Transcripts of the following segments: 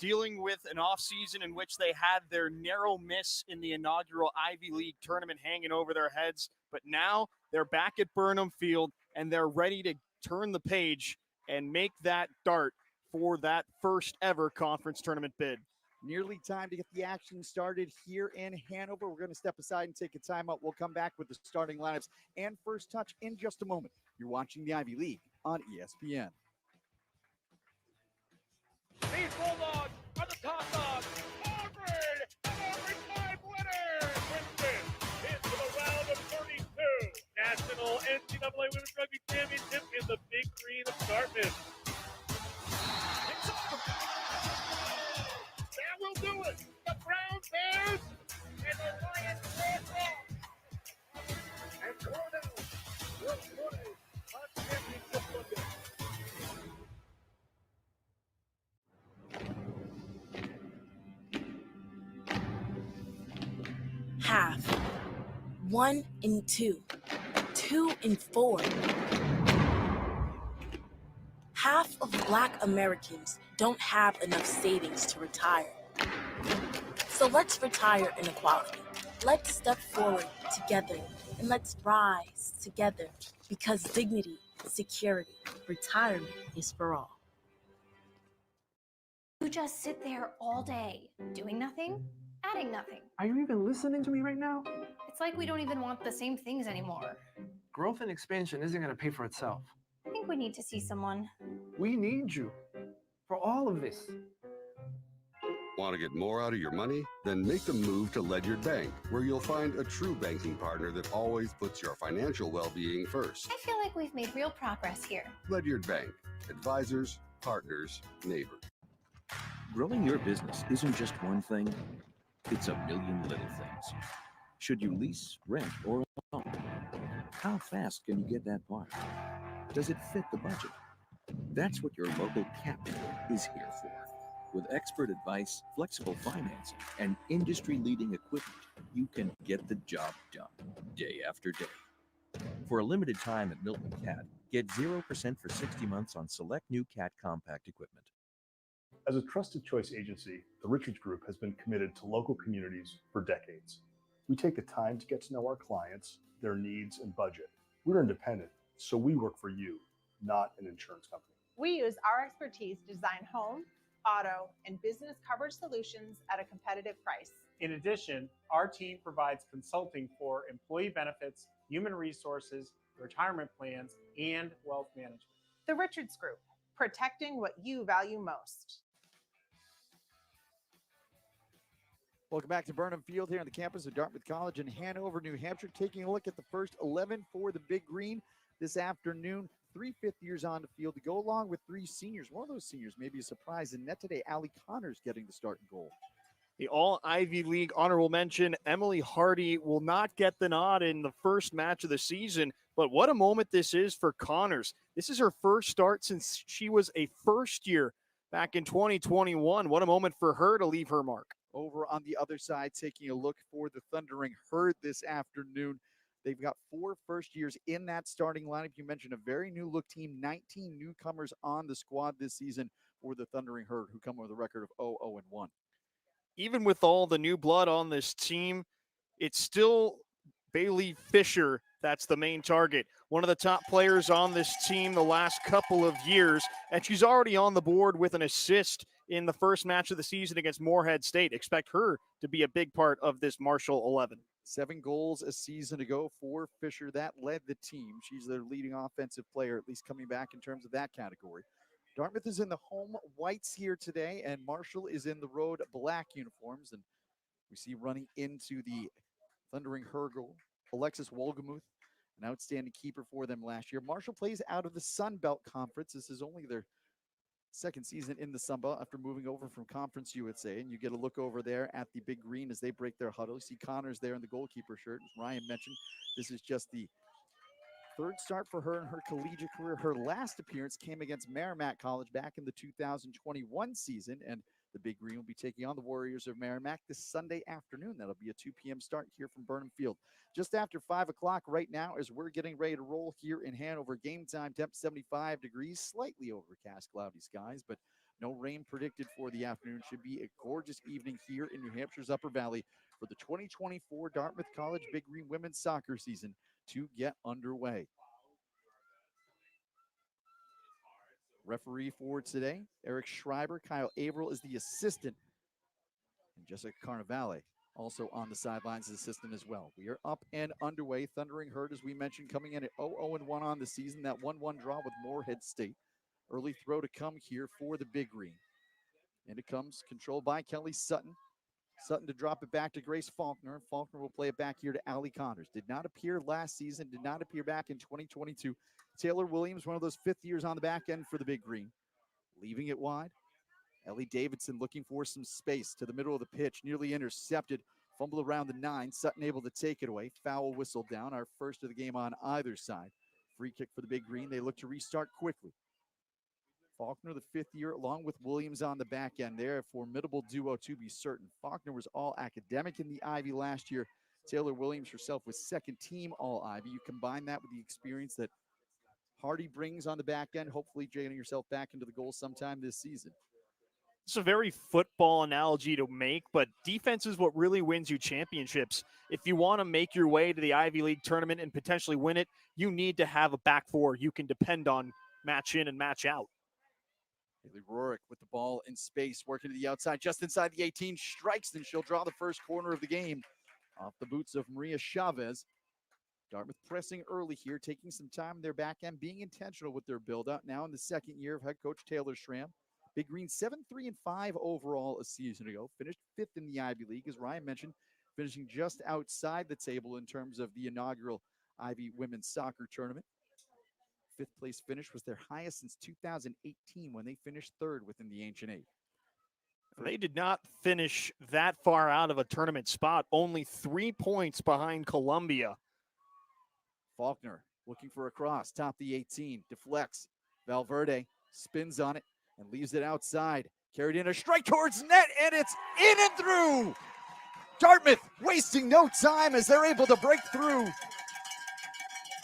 dealing with an offseason in which they had their narrow miss in the inaugural Ivy League tournament hanging over their heads. But now they're back at Burnham Field, and they're ready to turn the page and make that dart for that first ever conference tournament bid. Nearly time to get the action started here in Hanover. We're going to step aside and take a timeout. We'll come back with the starting lineups and first touch in just a moment. You're watching the Ivy League on ESPN. These Bulldogs are the top dogs. Auburn, Auburn 5 winners. Princeton into the round of 32. National NCAA Women's Rugby Championship in the Big Green of Dartmouth. That will do it. The Brown Bears and the Lions stand off. And Cornell will play on championship Monday. Half. 1 and 2. 2 and 4. Half of Black Americans don't have enough savings to retire. So let's retire inequality. Let's step forward together and let's rise together because dignity, security, retirement is for all. You just sit there all day, doing nothing, adding nothing. Are you even listening to me right now? It's like we don't even want the same things anymore. Growth and expansion isn't going to pay for itself. I think we need to see someone. We need you for all of this. Want to get more out of your money? Then make the move to Ledyard Bank, where you'll find a true banking partner that always puts your financial well-being first. I feel like we've made real progress here. Ledyard Bank. Advisors, partners, neighbors. Growing your business isn't just one thing, it's a million little things. Should you lease, rent, or own? How fast can you get that part? Does it fit the budget? That's what your local captain is here for. With expert advice, flexible financing, and industry-leading equipment, you can get the job done day after day. For a limited time at Milton Cat, get 0% for 60 months on select new Cat compact equipment. As a trusted choice agency, the Richards Group has been committed to local communities for decades. We take the time to get to know our clients, their needs, and budget. We're independent, so we work for you, not an insurance company. We use our expertise to design home, auto, and business coverage solutions at a competitive price. In addition, our team provides consulting for employee benefits, human resources, retirement plans, and wealth management. The Richards Group, protecting what you value most. Welcome back to Burnham Field here on the campus of Dartmouth College in Hanover, New Hampshire. Taking a look at the first 11 for the Big Green this afternoon. 3 fifth years on the field to go along with 3 seniors. One of those seniors may be a surprise in net today. Allie Connors getting the start and goal. The All-Ivy League honorable mention, Emily Hardy, will not get the nod in the first match of the season, but what a moment this is for Connors. This is her first start since she was a first year back in 2021. What a moment for her to leave her mark. Over on the other side, taking a look for the Thundering Herd this afternoon. They've got 4 first years in that starting lineup. You mentioned a very new look team, 19 newcomers on the squad this season for the Thundering Herd, who come with a record of 0-0-1. Even with all the new blood on this team, it's still Bailey Fisher that's the main target. One of the top players on this team the last couple of years, and she's already on the board with an assist in the first match of the season against Moorhead State. Expect her to be a big part of this Marshall 11. 7 goals a season ago for Fisher. That led the team. She's their leading offensive player, at least coming back in terms of that category. Dartmouth is in the home whites here today, and Marshall is in the road black uniforms. And we see running into the Thundering Hurgle, Alexis Wolgamuth, an outstanding keeper for them last year. Marshall plays out of the Sun Belt Conference. This is only their second season in the Sun Belt after moving over from Conference USA. And you get a look over there at the Big Green as they break their huddle. You see Connors there in the goalkeeper shirt. As Ryan mentioned, this is just the third start for her in her collegiate career. Her last appearance came against Merrimack College back in the 2021 season. And the Big Green will be taking on the Warriors of Merrimack this Sunday afternoon. That'll be a 2 p.m. start here from Burnham Field. Just after 5 o'clock right now as we're getting ready to roll here in Hanover. Game time, temp 75 degrees, slightly overcast, cloudy skies, but No rain predicted for the afternoon. Should be a gorgeous evening here in New Hampshire's Upper Valley for the 2024 Dartmouth College Big Green women's soccer season to get underway. Referee for today, Eric Schreiber. Kyle Averill is the assistant. And Jessica Carnavale also on the sidelines as assistant as well. We are up and underway. Thundering Herd, as we mentioned, coming in at 0-1 on the season. That 1-1 draw with Moorhead State. Early throw to come here for the Big Green. And it comes controlled by Kelly Sutton. Sutton to drop it back to Grace Faulkner. Faulkner will play it back here to Allie Connors. Did not appear last season, did not appear back in 2022. Taylor Williams, one of those fifth years on the back end for the Big Green. Leaving it wide. Ellie Davidson looking for some space to the middle of the pitch. Nearly intercepted. Fumble around the 9. Sutton able to take it away. Foul whistle down. Our first of the game on either side. Free kick for the Big Green. They look to restart quickly. Faulkner, the fifth year, along with Williams on the back end there. A formidable duo to be certain. Faulkner was all academic in the Ivy last year. Taylor Williams herself was second team all Ivy. You combine that with the experience that Hardy brings on the back end, hopefully getting yourself back into the goal sometime this season. It's a very football analogy to make, but defense is what really wins you championships. If you want to make your way to the Ivy League tournament and potentially win it, you need to have a back four you can depend on match in and match out. Haley Rorick with the ball in space, working to the outside, just inside the 18, strikes, and she'll draw the first corner of the game off the boots of Maria Chavez. Dartmouth pressing early here, taking some time in their back end, being intentional with their build-out. Now in the second year of head coach Taylor Schramm. Big Green 7-3-5 overall a season ago. Finished fifth in the Ivy League, as Ryan mentioned, finishing just outside the table in terms of the inaugural Ivy women's soccer tournament. Fifth place finish was their highest since 2018 when they finished third within the Ancient Eight. They did not finish that far out of a tournament spot, only 3 points behind Columbia. Faulkner looking for a cross, top the 18, deflects. Valverde spins on it and leaves it outside. Carried in a strike towards net, and it's in and through. Dartmouth wasting no time as they're able to break through.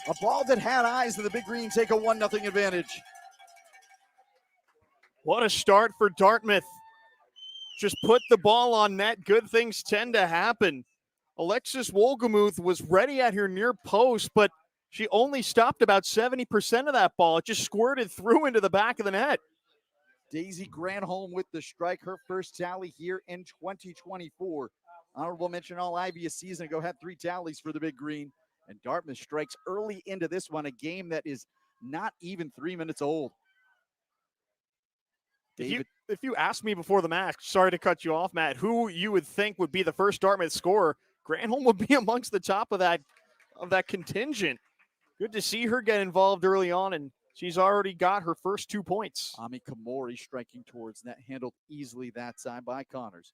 A ball that had eyes, and the Big Green take a 1-0 advantage. What a start for Dartmouth. Just put the ball on net. Good things tend to happen. Alexis Wolgemuth was ready at her near post, but she only stopped about 70% of that ball. It just squirted through into the back of the net. Daisy Granholm with the strike, her first tally here in 2024. Honorable mention, all Ivy a season ago had 3 tallies for the Big Green. And Dartmouth strikes early into this one, a game that is not even 3 minutes old. David. If you asked me before the match, sorry to cut you off, Matt, who you would think would be the first Dartmouth scorer, Granholm would be amongst the top of that contingent. Good to see her get involved early on, and she's already got her first 2 points. Ami Kamori striking towards net, handled easily that time by Connors.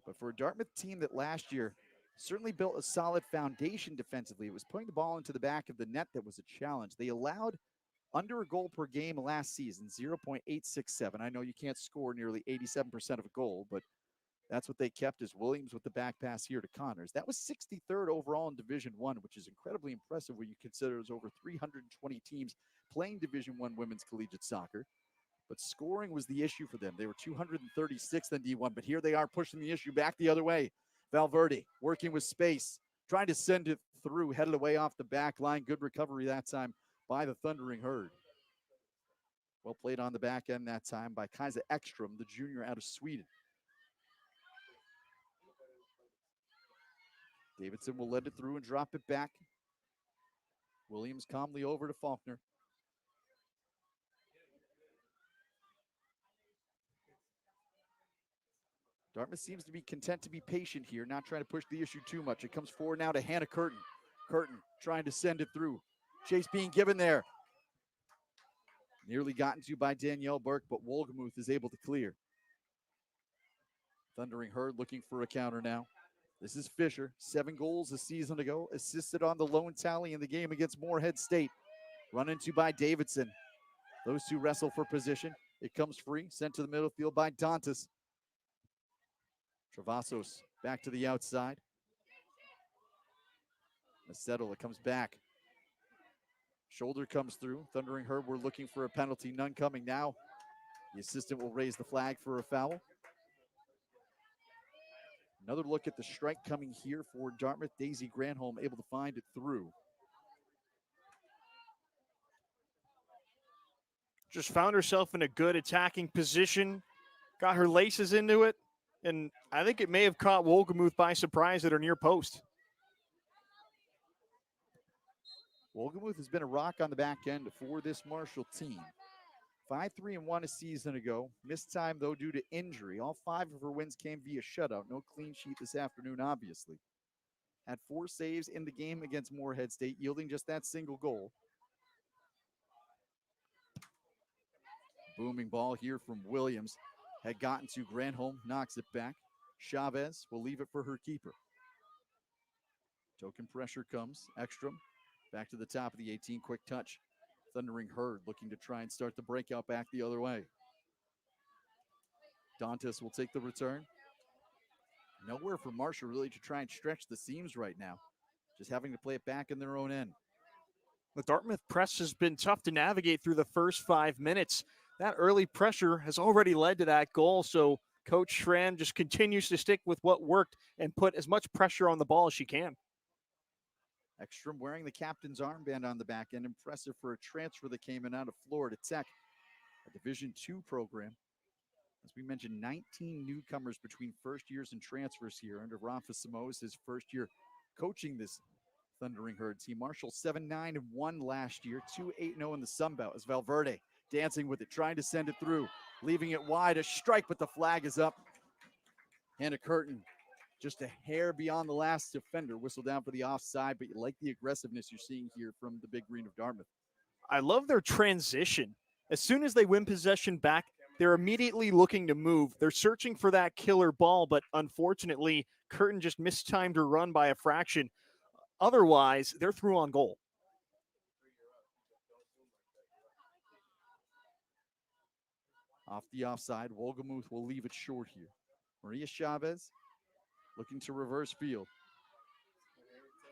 But for a Dartmouth team that last year certainly built a solid foundation defensively, it was putting the ball into the back of the net that was a challenge. They allowed under a goal per game last season, 0.867. I know you can't score nearly 87% of a goal, but that's what they kept as Williams with the back pass here to Connors. That was 63rd overall in Division I, which is incredibly impressive when you consider there's over 320 teams playing Division I women's collegiate soccer. But scoring was the issue for them. They were 236th in D1, but here they are pushing the issue back the other way. Valverde working with space, trying to send it through, headed away off the back line. Good recovery that time by the Thundering Herd. Well played on the back end that time by Kaisa Ekstrom, the junior out of Sweden. Davidson will let it through and drop it back. Williams calmly over to Faulkner. Dartmouth seems to be content to be patient here, not trying to push the issue too much. It comes forward now to Hannah Curtin. Curtin trying to send it through. Chase being given there. Nearly gotten to by Danielle Burke, but Wolgemuth is able to clear. Thundering Herd looking for a counter now. This is Fisher, 7 goals a season ago, assisted on the lone tally in the game against Moorhead State. Run into by Davidson. Those two wrestle for position. It comes free, sent to the middle field by Dantas. Travasos back to the outside. Macetola comes back. Shoulder comes through. Thundering Herd were looking for a penalty. None coming now. The assistant will raise the flag for a foul. Another look at the strike coming here for Dartmouth. Daisy Granholm able to find it through. Just found herself in a good attacking position, got her laces into it, and I think it may have caught Wolgemuth by surprise at her near post. Wolgemuth has been a rock on the back end for this Marshall team. 5-3-1 a season ago. Missed time, though, due to injury. All 5 of her wins came via shutout. No clean sheet this afternoon, obviously. Had 4 saves in the game against Moorhead State, yielding just that single goal. Booming ball here from Williams. Had gotten to Granholm, knocks it back. Chavez will leave it for her keeper. Token pressure comes. Ekstrom back to the top of the 18. Quick touch. Thundering Herd looking to try and start the breakout back the other way. Dantas will take the return. Nowhere for Marshall really to try and stretch the seams right now. Just having to play it back in their own end. The Dartmouth press has been tough to navigate through the first 5 minutes. That early pressure has already led to that goal, so Coach Schramm just continues to stick with what worked and put as much pressure on the ball as she can. Ekstrom wearing the captain's armband on the back end. Impressive for a transfer that came in out of Florida Tech, a Division II program. As we mentioned, 19 newcomers between first years and transfers here under Rafa Samos, his first year coaching this Thundering Herd team. Marshall 7-9-1 last year, 2-8-0 in the Sun Belt as Valverde dancing with it, trying to send it through, leaving it wide. A strike, but the flag is up. Hannah Curtin just a hair beyond the last defender. Whistle down for the offside, but you like the aggressiveness you're seeing here from the Big Green of Dartmouth. I love their transition. As soon as they win possession back, they're immediately looking to move. They're searching for that killer ball, but unfortunately, Curtin just mistimed her run by a fraction. Otherwise, they're through on goal. Off the offside, Wolgemuth will leave it short here. Maria Chavez looking to reverse field.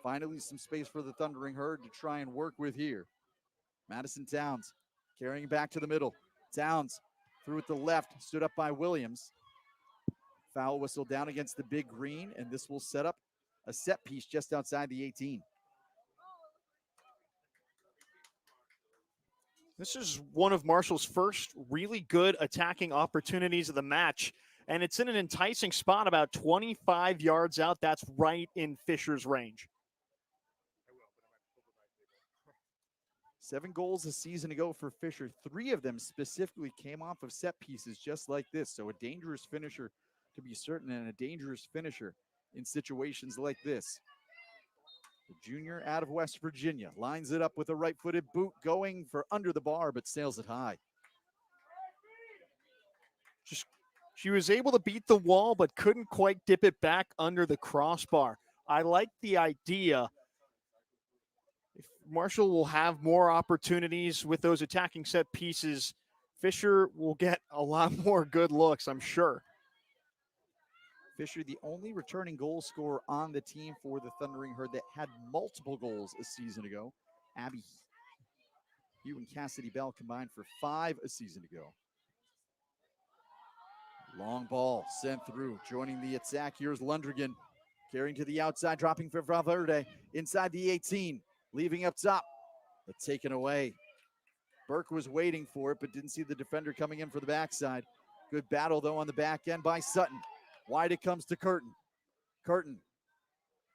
Finally, some space for the Thundering Herd to try and work with here. Madison Towns carrying back to the middle. Towns through at the left, stood up by Williams. Foul whistle down against the Big Green, and this will set up a set piece just outside the 18. This is one of Marshall's first really good attacking opportunities of the match, and it's in an enticing spot about 25 yards out. That's right in Fisher's range. 7 goals a season ago for Fisher. 3 of them specifically came off of set pieces just like this. So a dangerous finisher to be certain, and a dangerous finisher in situations like this. The junior out of West Virginia lines it up with a right-footed boot, going for under the bar, but sails it high. She was able to beat the wall, but couldn't quite dip it back under the crossbar. I like the idea. If Marshall will have more opportunities with those attacking set pieces, Fisher will get a lot more good looks, I'm sure. Fisher, the only returning goal scorer on the team for the Thundering Herd that had multiple goals a season ago. Abby Hugh and Cassidy Bell combined for 5 a season ago. Long ball sent through, joining the attack. Here's Lundrigan carrying to the outside, dropping for Valverde inside the 18, leaving up top, but taken away. Burke was waiting for it, but didn't see the defender coming in for the backside. Good battle, though, on the back end by Sutton. Wide it comes to Curtin. Curtin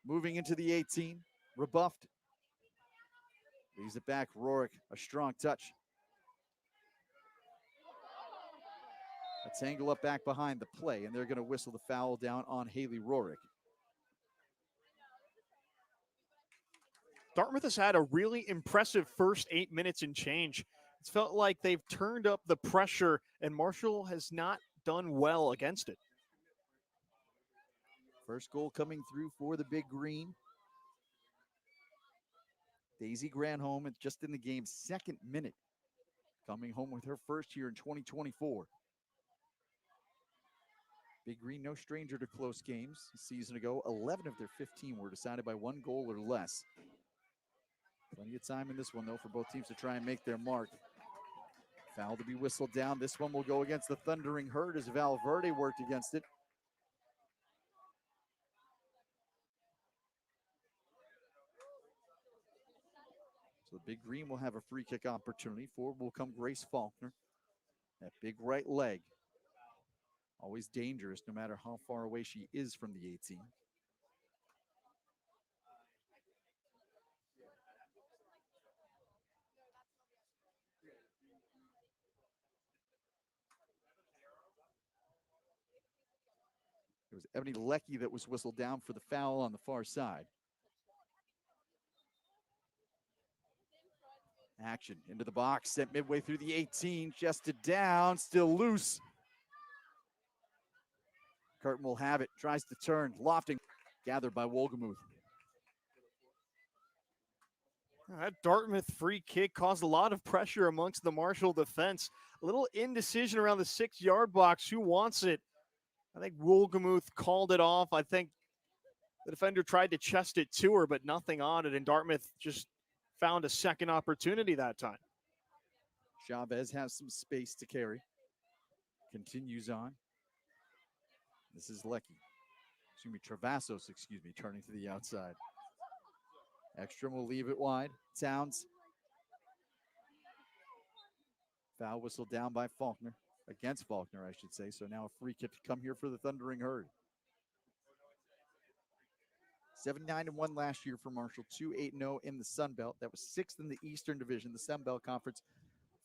moving into the 18, rebuffed. Leaves it back, Rorick, a strong touch. A tangle up back behind the play, and they're going to whistle the foul down on Haley Rorick. Dartmouth has had a really impressive first 8 minutes and change. It's felt like they've turned up the pressure, and Marshall has not done well against it. First goal coming through for the Big Green. Daisy Granholm just in the game's 2nd minute, coming home with her first here in 2024. Big Green, no stranger to close games. A season ago, 11 of their 15 were decided by 1 goal or less. Plenty of time in this one, though, for both teams to try and make their mark. Foul to be whistled down. This one will go against the Thundering Herd as Valverde worked against it. So the Big Green will have a free kick opportunity. Forward will come Grace Faulkner. That big right leg. Always dangerous no matter how far away she is from the 18. It was Ebony Leckie that was whistled down for the foul on the far side. Action into the box, sent midway through the 18, chested down, still loose. Curtin will have it, tries to turn, lofting, gathered by Wolgemuth. That Dartmouth free kick caused a lot of pressure amongst the Marshall defense. A little indecision around the 6-yard box. Who wants it? I think Wolgemuth called it off. I think the defender tried to chest it to her, but nothing on it, and Dartmouth just found a second opportunity that time. Chavez has some space to carry. Continues on. This is Leckie. Travasos, turning to the outside. Ekstrom will leave it wide. Towns. Foul whistle down by Faulkner. Against Faulkner, I should say. So now a free kick to come here for the Thundering Herd. 7-9-1 last year for Marshall. 2-8-0 in the Sun Belt. That was 6th in the Eastern Division. The Sun Belt Conference,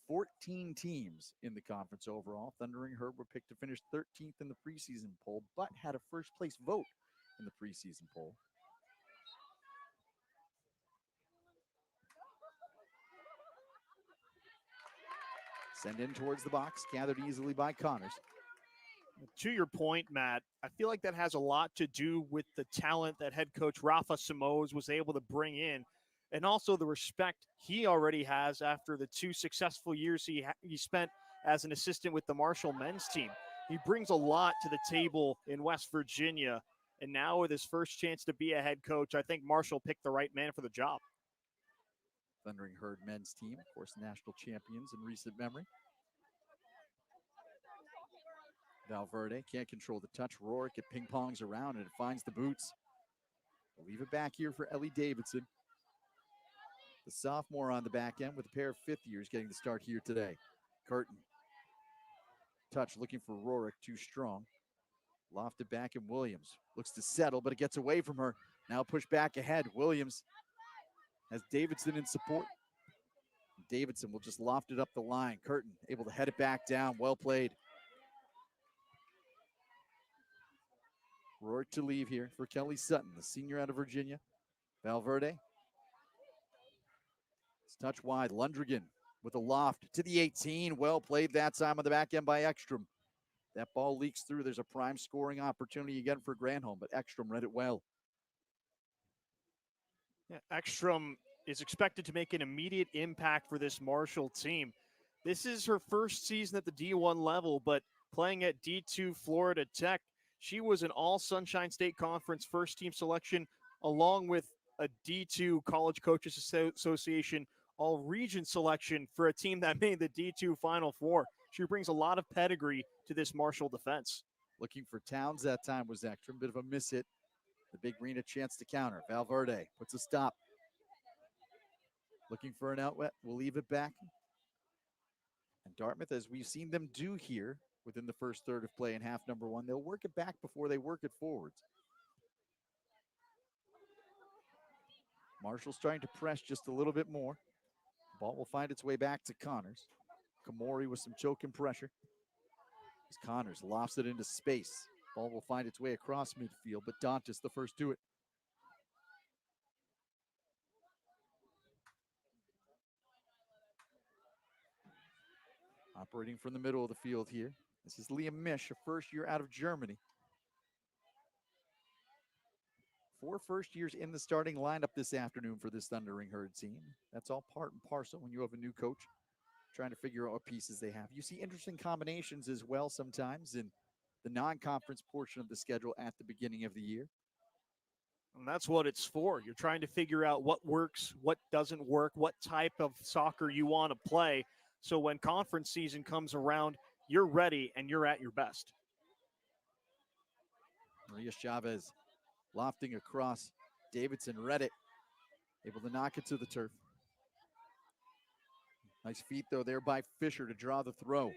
14 teams in the conference overall. Thundering Herd were picked to finish 13th in the preseason poll, but had a first place vote in the preseason poll. Send in towards the box, gathered easily by Connors. To your point, Matt, I feel like that has a lot to do with the talent that head coach Rafa Simoes was able to bring in, and also the respect he already has after the 2 successful years he spent as an assistant with the Marshall men's team. He brings a lot to the table in West Virginia, and now with his first chance to be a head coach, I think Marshall picked the right man for the job. Thundering Herd men's team, of course, national champions in recent memory. Valverde can't control the touch. Rourke, it ping-pongs around and it finds the boots. We'll leave it back here for Ellie Davidson. The sophomore on the back end with a pair of 5th-years getting the start here today. Curtin. Touch looking for Rourke, too strong. Lofted back and Williams. Looks to settle, but it gets away from her. Now push back ahead. Williams has Davidson in support. Davidson will just loft it up the line. Curtin able to head it back down. Well played. Rourke to leave here for Kelly Sutton, the senior out of Virginia. Valverde. It's touch wide. Lundrigan with a loft to the 18. Well played that time on the back end by Ekstrom. That ball leaks through. There's a prime scoring opportunity again for Granholm, but Ekstrom read it well. Yeah, Ekstrom is expected to make an immediate impact for this Marshall team. This is her first season at the D1 level, but playing at D2 Florida Tech, she was an all-Sunshine State Conference first-team selection, along with a D2 College Coaches Association all-region selection for a team that made the D2 Final Four. She brings a lot of pedigree to this Marshall defense. Looking for Towns that time was Ekstrom. Bit of a miss hit. The Big Green a chance to counter. Valverde puts a stop. Looking for an outlet. We'll leave it back. And Dartmouth, as we've seen them do here within the first third of play in half number 1, they'll work it back before they work it forwards. Marshall's trying to press just a little bit more. Ball will find its way back to Connors. Kamori with some choking pressure. As Connors lofts it into space. Ball will find its way across midfield, but Dantas the first to it. Operating from the middle of the field here. This is Liam Misch, a first year out of Germany. 4 first years in the starting lineup this afternoon for this Thundering Herd team. That's all part and parcel when you have a new coach trying to figure out what pieces they have. You see interesting combinations as well sometimes in the non-conference portion of the schedule at the beginning of the year. And that's what it's for. You're trying to figure out what works, what doesn't work, what type of soccer you want to play. So when conference season comes around, you're ready and you're at your best. Maria Chavez lofting across. Davidson read it, able to knock it to the turf. Nice feet, though, there by Fisher to draw the throw.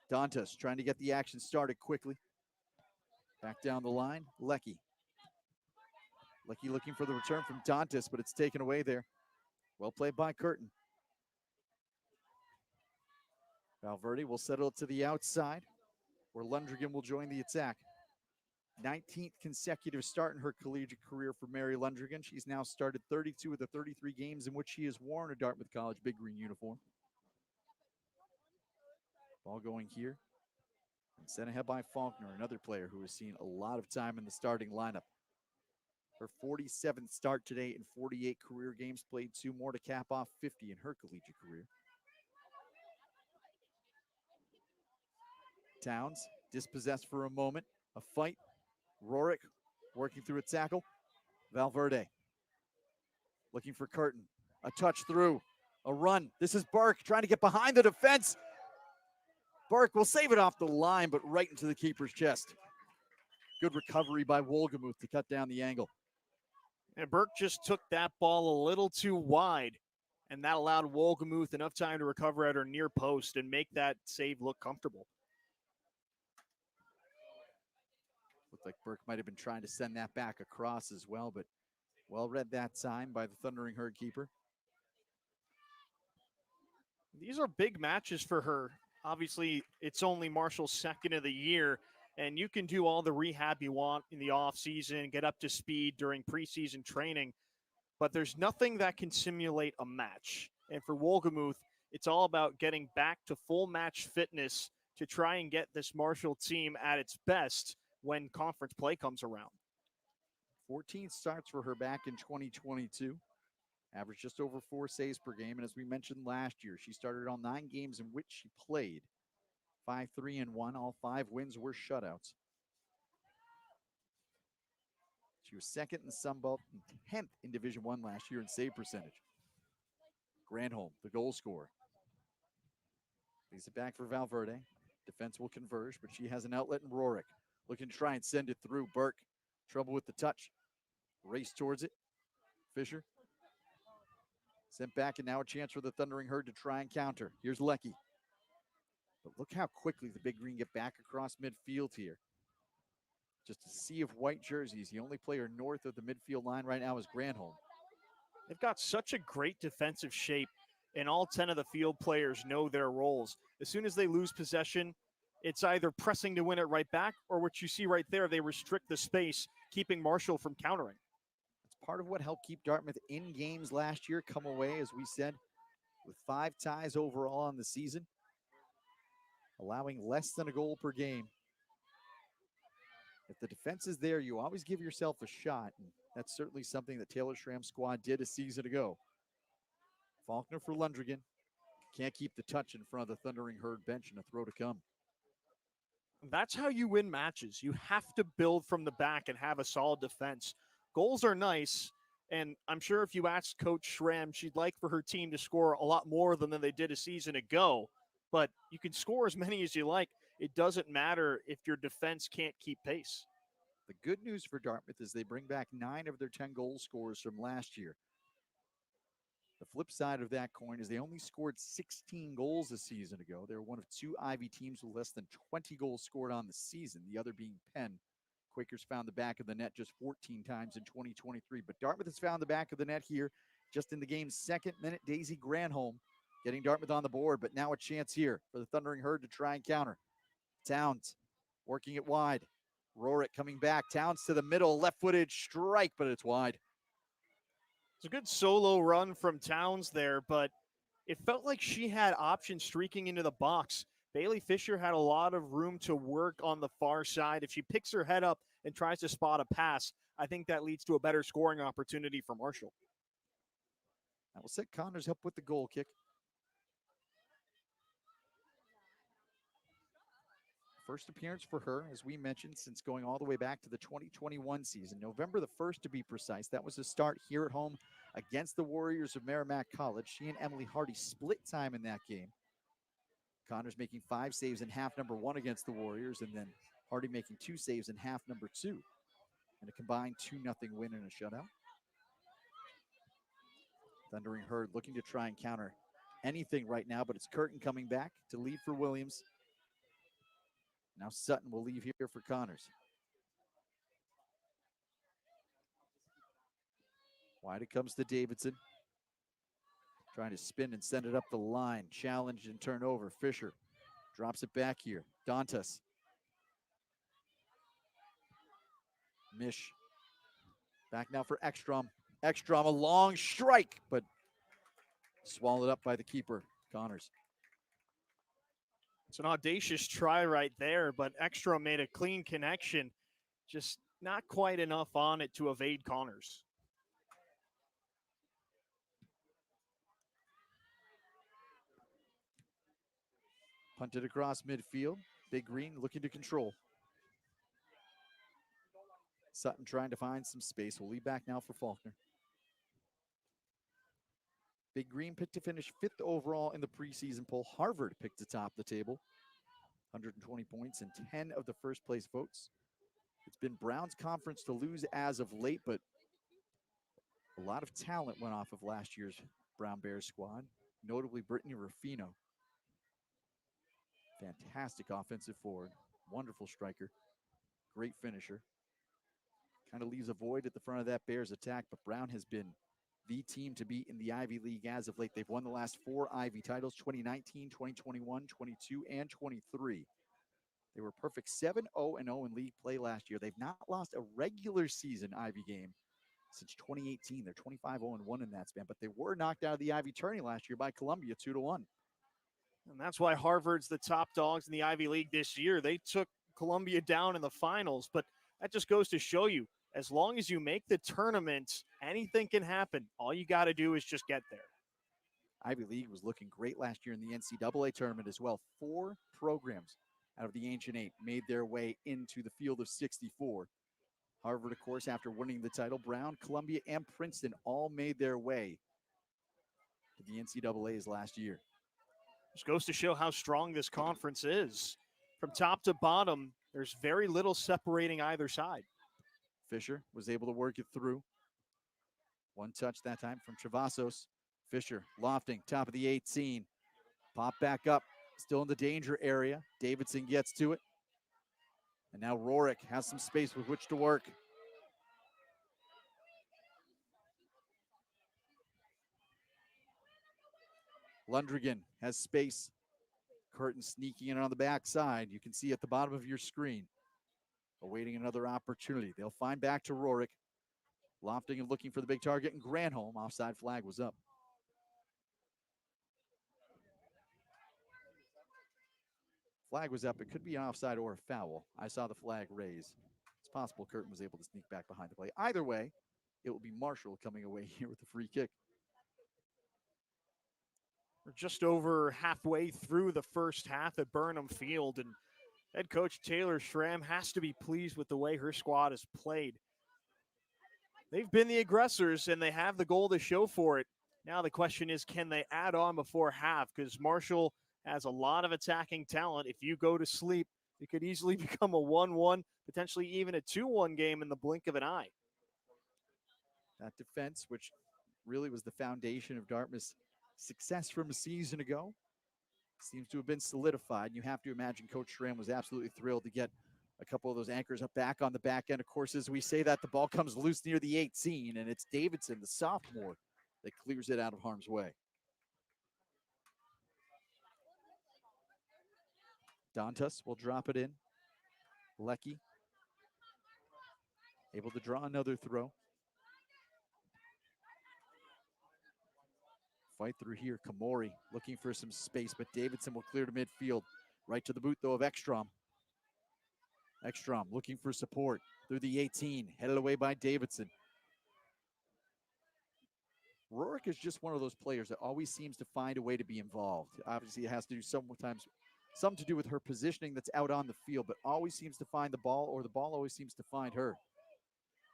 Dantas trying to get the action started quickly. Back down the line, Lecky. Lecky looking for the return from Dantas, but it's taken away there. Well played by Curtin. Valverde will settle it to the outside, where Lundgren will join the attack. 19th consecutive start in her collegiate career for Mary Lundgren. She's now started 32 of the 33 games in which she has worn a Dartmouth College Big Green uniform. Ball going here. And sent ahead by Faulkner, another player who has seen a lot of time in the starting lineup. Her 47th start today in 48 career games, played 2 more to cap off 50 in her collegiate career. Towns dispossessed for a moment. A fight. Rorick working through a tackle. Valverde looking for Curtin. A touch through. A run. This is Burke trying to get behind the defense. Burke will save it off the line, but right into the keeper's chest. Good recovery by Wolgemuth to cut down the angle. And Burke just took that ball a little too wide, and that allowed Wolgemuth enough time to recover at her near post and make that save look comfortable. Looked like Burke might have been trying to send that back across as well, but well read that time by the Thundering Herd keeper. These are big matches for her. Obviously, it's only Marshall's second of the year, and you can do all the rehab you want in the offseason, get up to speed during preseason training, but there's nothing that can simulate a match. And for Wolgemuth, it's all about getting back to full match fitness to try and get this Marshall team at its best when conference play comes around. 14 starts for her back in 2022. Averaged just over 4 saves per game. And as we mentioned last year, she started on 9 games in which she played. 5-3-1. All 5 wins were shutouts. She was second in the Sun Belt and 10th in Division I last year in save percentage. Granholm, the goal scorer. Leaves it back for Valverde. Defense will converge, but she has an outlet in Rorick. Looking to try and send it through. Burke, trouble with the touch. Race towards it. Fisher. Sent back, and now a chance for the Thundering Herd to try and counter. Here's Lecky. But look how quickly the Big Green get back across midfield here. Just a sea of white jerseys. The only player north of the midfield line right now is Granholm. They've got such a great defensive shape, and all 10 of the field players know their roles. As soon as they lose possession, it's either pressing to win it right back, or what you see right there, they restrict the space, keeping Marshall from countering. It's part of what helped keep Dartmouth in games last year, come away, as we said, with 5 ties overall on the season, allowing less than a goal per game. If the defense is there, you always give yourself a shot, and that's certainly something that Taylor Schramm's squad did a season ago. Faulkner for Lundgren. Can't keep the touch in front of the Thundering Herd bench, and a throw to come. That's how you win matches. You have to build from the back and have a solid defense. Goals are nice, and I'm sure if you ask Coach Schramm, she'd like for her team to score a lot more than they did a season ago, but you can score as many as you like. It doesn't matter if your defense can't keep pace. The good news for Dartmouth is they bring back 9 of their 10 goal scorers from last year. The flip side of that coin is they only scored 16 goals a season ago. They're one of 2 Ivy teams with less than 20 goals scored on the season, the other being Penn. Quakers found the back of the net just 14 times in 2023, but Dartmouth has found the back of the net here just in the game's 2nd minute. Daisy Granholm getting Dartmouth on the board, but now a chance here for the Thundering Herd to try and counter. Towns working it wide. Rorick coming back. Towns to the middle. Left-footed strike, but it's wide. It's a good solo run from Towns there, but it felt like she had options streaking into the box. Bailey Fisher had a lot of room to work on the far side. If she picks her head up and tries to spot a pass, I think that leads to a better scoring opportunity for Marshall. That will set Connors up with the goal kick. First appearance for her, as we mentioned, since going all the way back to the 2021 season, November the 1st to be precise. That was the start here at home against the Warriors of Merrimack College. She and Emily Hardy split time in that game. Connors making 5 saves in half number 1 against the Warriors, and then Hardy making 2 saves in half number 2. And a combined 2-0 win in a shutout. Thundering Herd looking to try and counter anything right now, but it's Curtin coming back to lead for Williams. Now Sutton will leave here for Connors. Wide it comes to Davidson. Trying to spin and send it up the line. Challenged and turned over. Fisher drops it back here. Dantas. Mish. Back now for Ekstrom. Ekstrom, a long strike, but swallowed up by the keeper, Connors. It's an audacious try right there, but Ekstrom made a clean connection. Just not quite enough on it to evade Connors. Punted across midfield. Big Green looking to control. Sutton trying to find some space. We'll lead back now for Faulkner. Big Green picked to finish 5th overall in the preseason poll. Harvard picked to top the table. 120 points and 10 of the first place votes. It's been Brown's conference to lose as of late, but a lot of talent went off of last year's Brown Bears squad, notably Brittany Ruffino. Fantastic offensive forward, wonderful striker, great finisher. Kind of leaves a void at the front of that Bears attack, but Brown has been the team to beat in the Ivy League as of late. They've won the last 4 Ivy titles, 2019, 2021, 22, and 23. They were perfect 7-0-0 in league play last year. They've not lost a regular season Ivy game since 2018. They're 25-0-1 in that span, but they were knocked out of the Ivy tourney last year by Columbia 2-1. And that's why Harvard's the top dogs in the Ivy League this year. They took Columbia down in the finals, but that just goes to show you, as long as you make the tournament, anything can happen. All you got to do is just get there. Ivy League was looking great last year in the NCAA tournament as well. 4 programs out of the Ancient 8 made their way into the field of 64. Harvard, of course, after winning the title, Brown, Columbia, and Princeton all made their way to the NCAAs last year. Just goes to show how strong this conference is. From top to bottom, there's very little separating either side. Fisher was able to work it through. 1 touch that time from Travasos. Fisher lofting, top of the 18. Pop back up, still in the danger area. Davidson gets to it. And now Rorick has some space with which to work. Lundrigan has space. Curtin sneaking in on the backside. You can see at the bottom of your screen. Awaiting another opportunity. They'll find back to Rorick. Lofting and looking for the big target, and Granholm. Offside flag was up. Flag was up. It could be an offside or a foul. I saw the flag raise. It's possible Curtin was able to sneak back behind the play. Either way, it will be Marshall coming away here with the free kick. We're just over halfway through the first half at Burnham Field, and head coach Taylor Schramm has to be pleased with the way her squad has played. They've been the aggressors, and they have the goal to show for it. Now the question is, can they add on before half? Because Marshall has a lot of attacking talent. If you go to sleep, it could easily become a 1-1, potentially even a 2-1 game in the blink of an eye. That defense, which really was the foundation of Dartmouth's success from a season ago, seems to have been solidified. You have to imagine Coach Schramm was absolutely thrilled to get a couple of those anchors up back on the back end. Of course, as we say that, the ball comes loose near the 18, and it's Davidson, the sophomore, that clears it out of harm's way. Dantas will drop it in. Lecky able to draw another throw. Fight through here. Kamori looking for some space, but Davidson will clear to midfield. Right to the boot, though, of Ekstrom. Ekstrom looking for support through the 18. Headed away by Davidson. Rorick is just one of those players that always seems to find a way to be involved. Obviously, it has to do sometimes Something to do with her positioning that's out on the field, but always seems to find the ball, or the ball always seems to find her.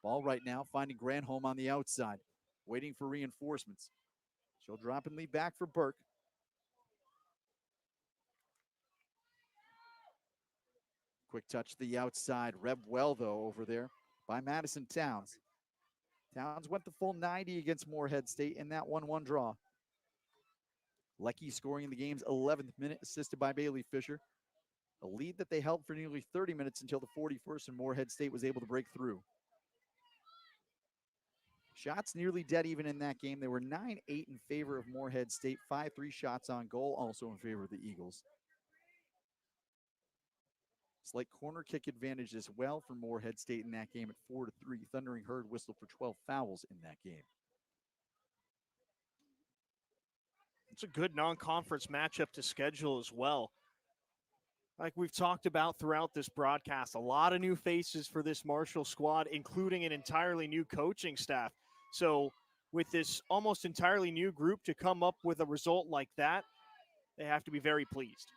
Ball right now finding Granholm on the outside, waiting for reinforcements. She'll drop and lead back for Burke. Quick touch to the outside. Rev well, though, over there by Madison Towns. Towns went the full 90 against Moorhead State in that 1-1 draw. Lecky scoring in the game's 11th minute, assisted by Bailey Fisher. A lead that they held for nearly 30 minutes until the 41st, and Moorhead State was able to break through. Shots nearly dead even in that game. They were 9-8 in favor of Moorhead State, 5-3 shots on goal, also in favor of the Eagles. Slight corner kick advantage as well for Moorhead State in that game at 4-3. Thundering Herd whistled for 12 fouls in that game. It's a good non-conference matchup to schedule as well. Like we've talked about throughout this broadcast, a lot of new faces for this Marshall squad, including an entirely new coaching staff. So with this almost entirely new group to come up with a result like that, they have to be very pleased.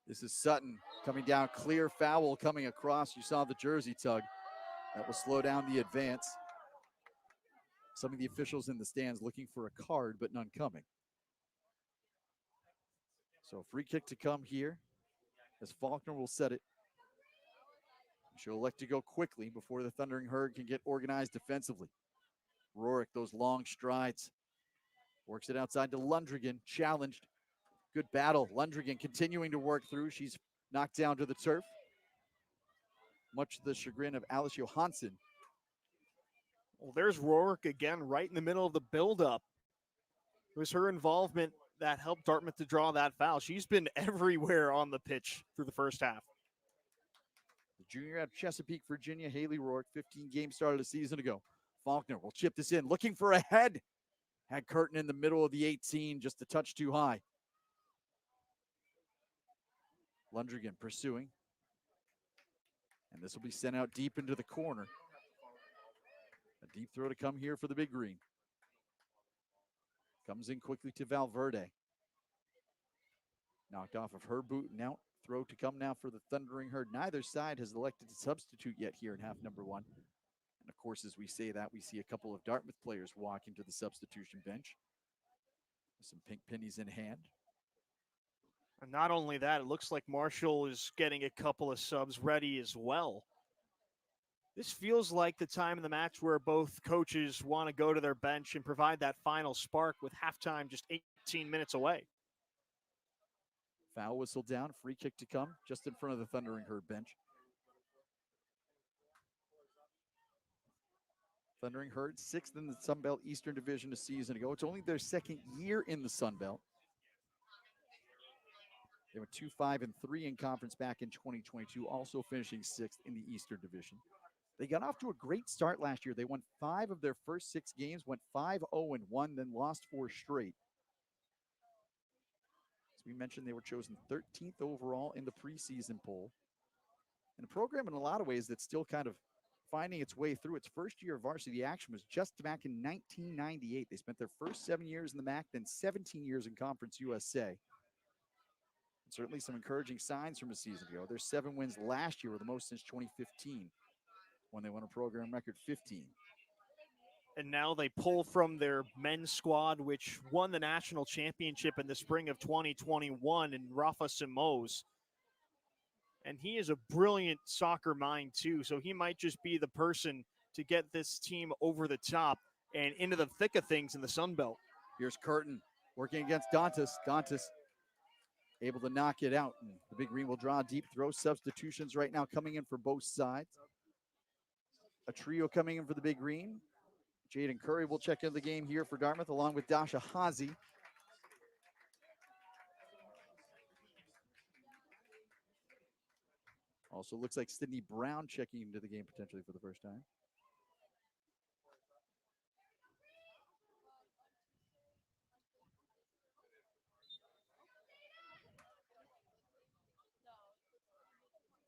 This is Sutton coming down, clear foul coming across. You saw the jersey tug. That will slow down the advance. Some of the officials in the stands looking for a card, but none coming. So free kick to come here as Faulkner will set it. She'll elect to go quickly before the Thundering Herd can get organized defensively. Rorick, those long strides. Works it outside to Lundrigan, challenged. Good battle. Lundrigan continuing to work through. She's knocked down to the turf. Much to the chagrin of Alice Johansson. Well, there's Rorick again, right in the middle of the buildup. It was her involvement that helped Dartmouth to draw that foul. She's been everywhere on the pitch through the first half. The junior out of Chesapeake, Virginia, Haley Rorick, 15 games started a season ago. Faulkner will chip this in, looking for a head. Had Curtin in the middle of the 18, just a touch too high. Lundrigan pursuing. And this will be sent out deep into the corner. A deep throw to come here for the Big Green. Comes in quickly to Valverde. Knocked off of her boot and out. Throw to come now for the Thundering Herd. Neither side has elected to substitute yet here in half number one. And of course, as we say that, we see a couple of Dartmouth players walk into the substitution bench with some pink pennies in hand. And not only that, it looks like Marshall is getting a couple of subs ready as well. This feels like the time in the match where both coaches want to go to their bench and provide that final spark with halftime just 18 minutes away. Foul whistle down, free kick to come, just in front of the Thundering Herd bench. Thundering Herd, 6th in the Sun Belt Eastern Division a season ago. It's only their second year in the Sun Belt. They went 2-5-3 in conference back in 2022, also finishing 6th in the Eastern Division. They got off to a great start last year. They won 5 of their first 6 games, went 5-0-1, then lost 4 straight. As we mentioned, they were chosen 13th overall in the preseason poll. And a program in a lot of ways that's still kind of finding its way through. Its first year of varsity action was just back in 1998. They spent their first 7 years in the MAC, then 17 years in Conference USA. And certainly some encouraging signs from a season ago. Their 7 wins last year were the most since 2015, when they won a program record 15. And now they pull from their men's squad, which won the national championship in the spring of 2021, in Rafa Simos. And he is a brilliant soccer mind, too. So he might just be the person to get this team over the top and into the thick of things in the Sun Belt. Here's Curtin working against Dantas. Dantas able to knock it out. And the Big Green will draw a deep throw. Substitutions right now coming in for both sides. A trio coming in for the Big Green. Jaden Curry will check in the game here for Dartmouth, along with Dasha Hazi. Also looks like Sydney Brown checking into the game potentially for the first time.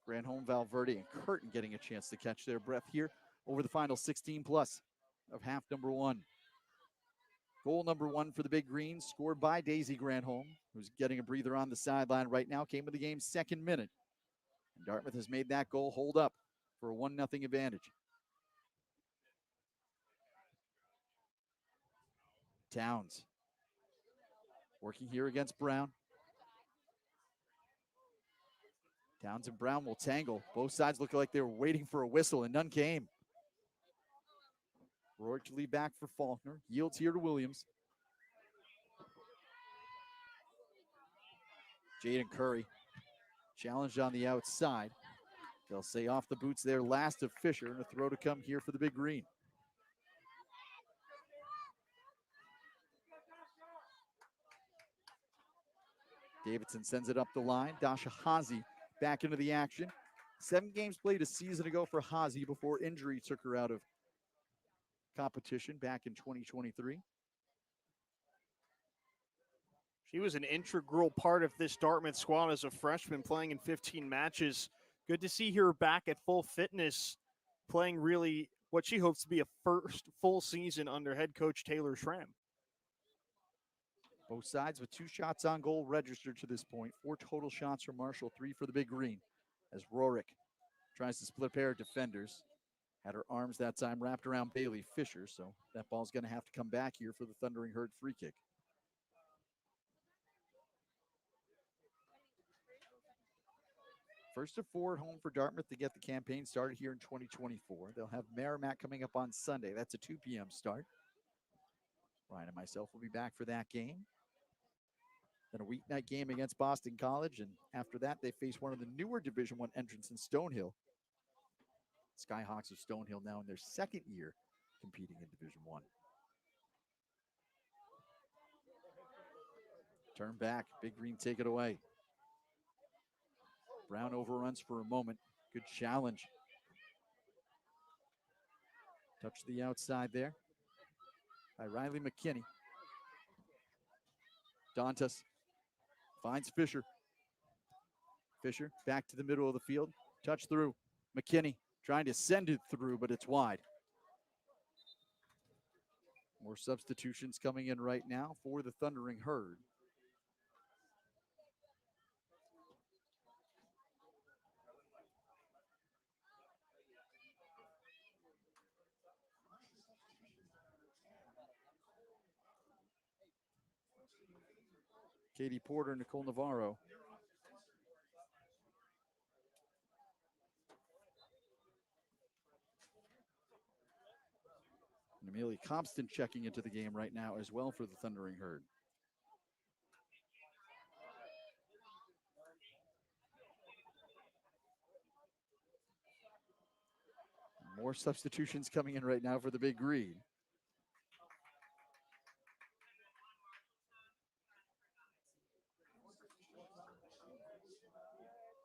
Granholm, Valverde, and Curtin getting a chance to catch their breath here over the final 16 plus of half number one. Goal number 1 for the Big Greens, scored by Daisy Granholm, who's getting a breather on the sideline right now. Came in the game's 2nd minute. And Dartmouth has made that goal hold up for a 1-0 advantage. Towns working here against Brown. Towns and Brown will tangle. Both sides look like they were waiting for a whistle, and none came. Rourke to lead back for Faulkner. Yields here to Williams. Jaden Curry challenged on the outside. They'll say off the boots there last of Fisher, and a throw to come here for the Big Green. Davidson sends it up the line. Dasha Hazy back into the action. 7 games played a season ago for Hazy before injury took her out of competition back in 2023. She was an integral part of this Dartmouth squad as a freshman, playing in 15 matches. Good to see her back at full fitness, playing really what she hopes to be a first full season under head coach Taylor Schramm. Both sides with 2 shots on goal registered to this point. 4 total shots for Marshall, 3 for the Big Green. As Rourke tries to split a pair of defenders. Had her arms that time wrapped around Bailey Fisher, so that ball's going to have to come back here for the Thundering Herd free kick. First of 4 at home for Dartmouth to get the campaign started here in 2024. They'll have Merrimack coming up on Sunday. That's a 2 p.m. start. Ryan and myself will be back for that game. Then a weeknight game against Boston College, and after that, they face one of the newer Division I entrants in Stonehill. Skyhawks of Stonehill now in their 2nd year competing in Division I. Turn back, Big Green take it away. Brown overruns for a moment. Good challenge. Touch to the outside there by Riley McKinney. Dantas finds Fisher. Fisher back to the middle of the field. Touch through. McKinney trying to send it through, but it's wide. More substitutions coming in right now for the Thundering Herd. Katie Porter, Nicole Navarro. And Amelia Compton checking into the game right now as well for the Thundering Herd. More substitutions coming in right now for the Big Green.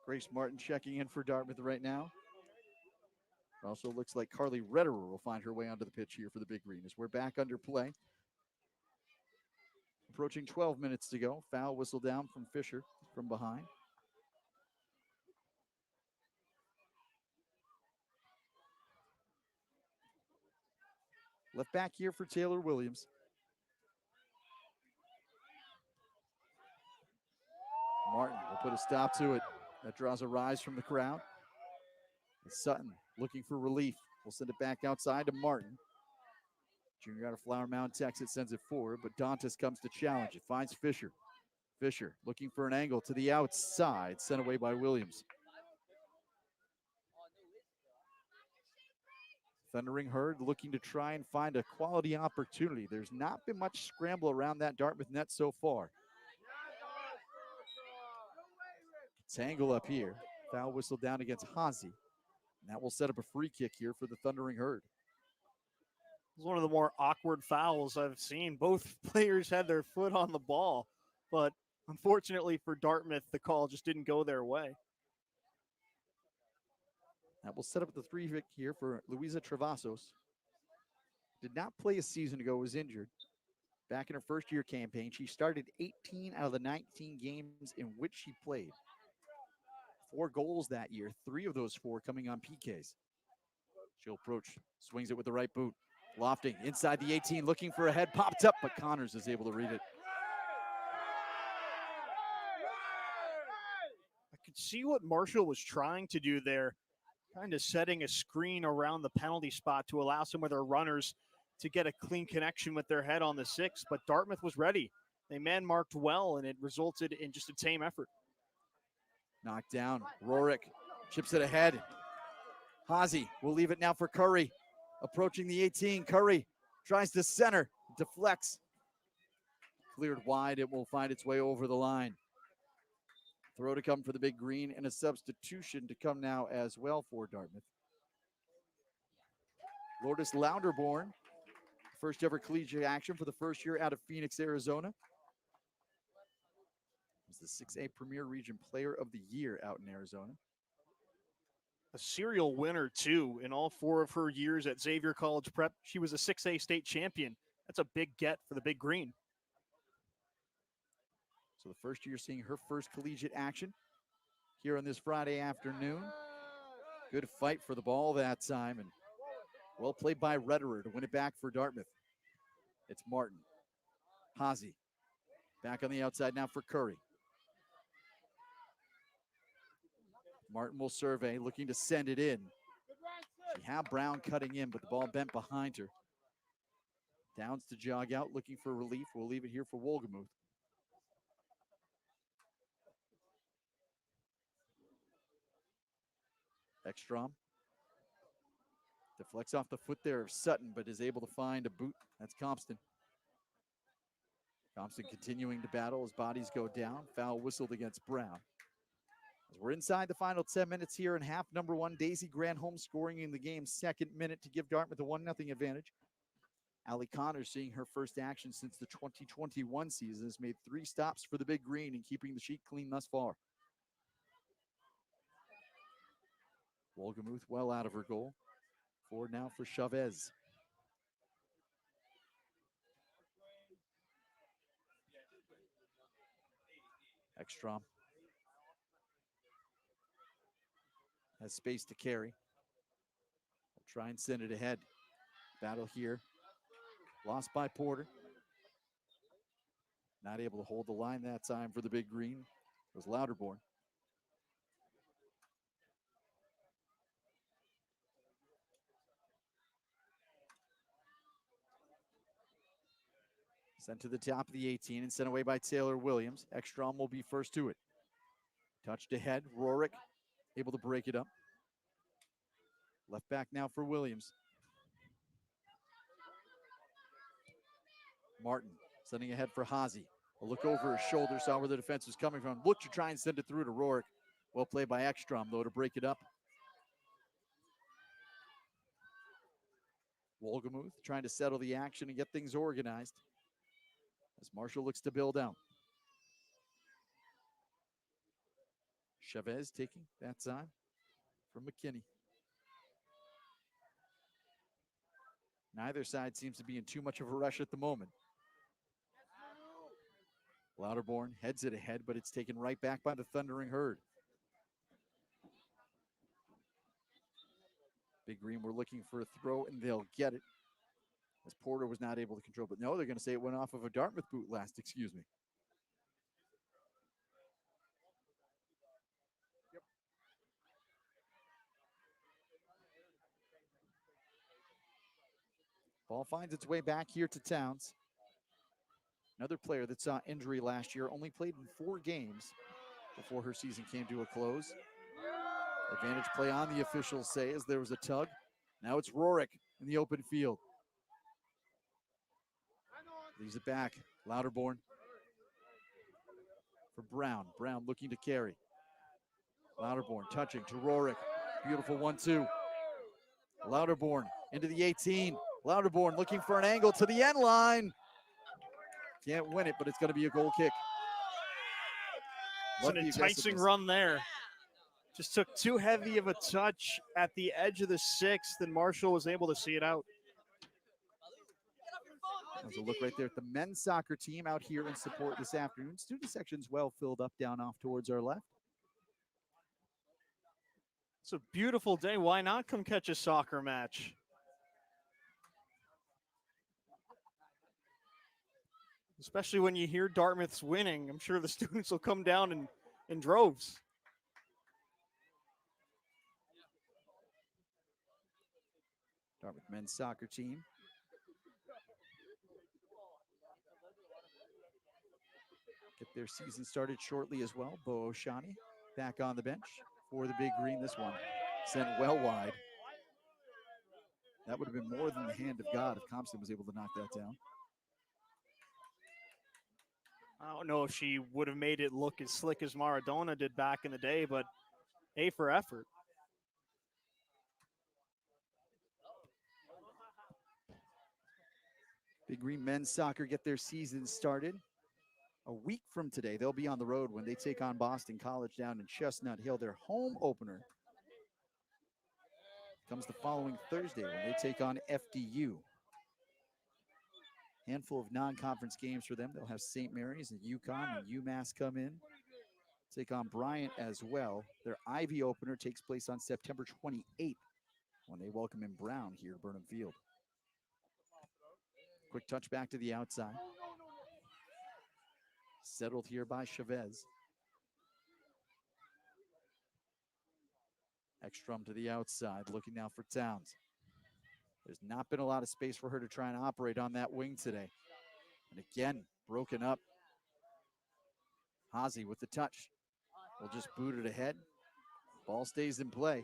Grace Martin checking in for Dartmouth right now. It also looks like Carly Retterer will find her way onto the pitch here for the Big Green as we're back under play. Approaching 12 minutes to go. Foul whistle down from Fisher from behind. Left back here for Taylor Williams. Martin will put a stop to it. That draws a rise from the crowd. And Sutton looking for relief. We'll send it back outside to Martin. Junior out of Flower Mound, Texas, sends it forward, but Dantas comes to challenge it. Finds Fisher. Fisher looking for an angle to the outside, sent away by Williams. Thundering Herd looking to try and find a quality opportunity. There's not been much scramble around that Dartmouth net so far. Tangle up here. Foul whistle down against Hazy. And that will set up a free kick here for the Thundering Herd. It was one of the more awkward fouls I've seen. Both players had their foot on the ball, but unfortunately for Dartmouth, the call just didn't go their way. That will set up the free kick here for Luisa Travasos. Did not play a season ago, was injured. Back in her first year campaign, she started 18 out of the 19 games in which she played. 4 goals that year, 3 of those 4 coming on PKs. She'll approach, swings it with the right boot. Lofting inside the 18, looking for a head, popped up, but Connors is able to read it. I could see what Marshall was trying to do there, kind of setting a screen around the penalty spot to allow some of their runners to get a clean connection with their head on the 6, but Dartmouth was ready. They man-marked well, and it resulted in just a tame effort. Knocked down. Rorick chips it ahead. Hazy will leave it now for Curry. Approaching the 18. Curry tries to center. Deflects. Cleared wide. It will find its way over the line. Throw to come for the Big Green, and a substitution to come now as well for Dartmouth. Lourdes Lounderborn, first ever collegiate action for the first year out of Phoenix, Arizona. Was the 6A Premier Region Player of the Year out in Arizona. A serial winner, too. In all 4 of her years at Xavier College Prep, she was a 6A state champion. That's a big get for the Big Green. So the first year seeing her first collegiate action here on this Friday afternoon. Good fight for the ball that time, and well played by Retterer to win it back for Dartmouth. It's Martin. Hazy back on the outside now for Curry. Martin will survey, looking to send it in. She had Brown cutting in, but the ball bent behind her. Downs to jog out, looking for relief. We'll leave it here for Wolgemuth. Ekstrom deflects off the foot there of Sutton, but is able to find a boot. That's Compston. Compston continuing to battle as bodies go down. Foul whistled against Brown. As we're inside the final 10 minutes here in half number 1, Daisy Granholm scoring in the game's second minute to give Dartmouth a 1-0 advantage. Allie Connors seeing her first action since the 2021 season has made 3 stops for the Big Green and keeping the sheet clean thus far. Wolgemuth well out of her goal. Forward now for Chavez. Ekstrom has space to carry. We'll try and send it ahead. Battle here. Lost by Porter. Not able to hold the line that time for the Big Green. It was Louderborn. Sent to the top of the 18 and sent away by Taylor Williams. Ekstrom will be first to it. Touched ahead. Rorick able to break it up. Left back now for Williams. Martin sending ahead for Hazy. A look over his shoulder, saw where the defense was coming from. Looked to try and send it through to Rorick. Well played by Ekstrom, though, to break it up. Wolgemuth trying to settle the action and get things organized as Marshall looks to build out. Chavez taking that time from McKinney. Neither side seems to be in too much of a rush at the moment. Louderborn heads it ahead, but it's taken right back by the Thundering Herd. Big Green were looking for a throw, and they'll get it. As Porter was not able to control, but no, they're going to say it went off of a Dartmouth boot last, excuse me. Yep. Ball finds its way back here to Towns. Another player that saw injury last year, only played in 4 games before her season came to a close. Advantage play on, the officials say, as there was a tug. Now it's Rorick in the open field. Leaves it back. Louderborn for Brown. Brown looking to carry. Louderborn touching to Rorick. Beautiful 1-2. Louderborn into the 18. Louderborn looking for an angle to the end line. Can't win it, but it's going to be a goal kick. It's an enticing run there. Just took too heavy of a touch at the edge of the 6th, and Marshall was able to see it out. There's a look right there at the men's soccer team out here in support this afternoon. Student section's well filled up down off towards our left. It's a beautiful day. Why not come catch a soccer match? especially when you hear Dartmouth's winning. I'm sure the students will come down in droves. Dartmouth men's soccer team. Get their season started shortly as well. Bo Oshani back on the bench for the Big Green. This one sent well wide. That would have been more than the hand of God if Compton was able to knock that down. I don't know if she would have made it look as slick as Maradona did back in the day, but A for effort. Big Green men's soccer get their season started. A week from today, they'll be on the road when they take on Boston College down in Chestnut Hill. Their home opener comes the following Thursday when they take on FDU. Handful of non-conference games for them. They'll have St. Mary's and UConn and UMass come in. Take on Bryant as well. Their Ivy opener takes place on September 28th when they welcome in Brown here at Burnham Field. Quick touch back to the outside. Settled here by Chavez. Ekstrom to the outside, looking now for Towns. There's not been a lot of space for her to try and operate on that wing today. And again, broken up. Hazy with the touch. Will just boot it ahead. Ball stays in play.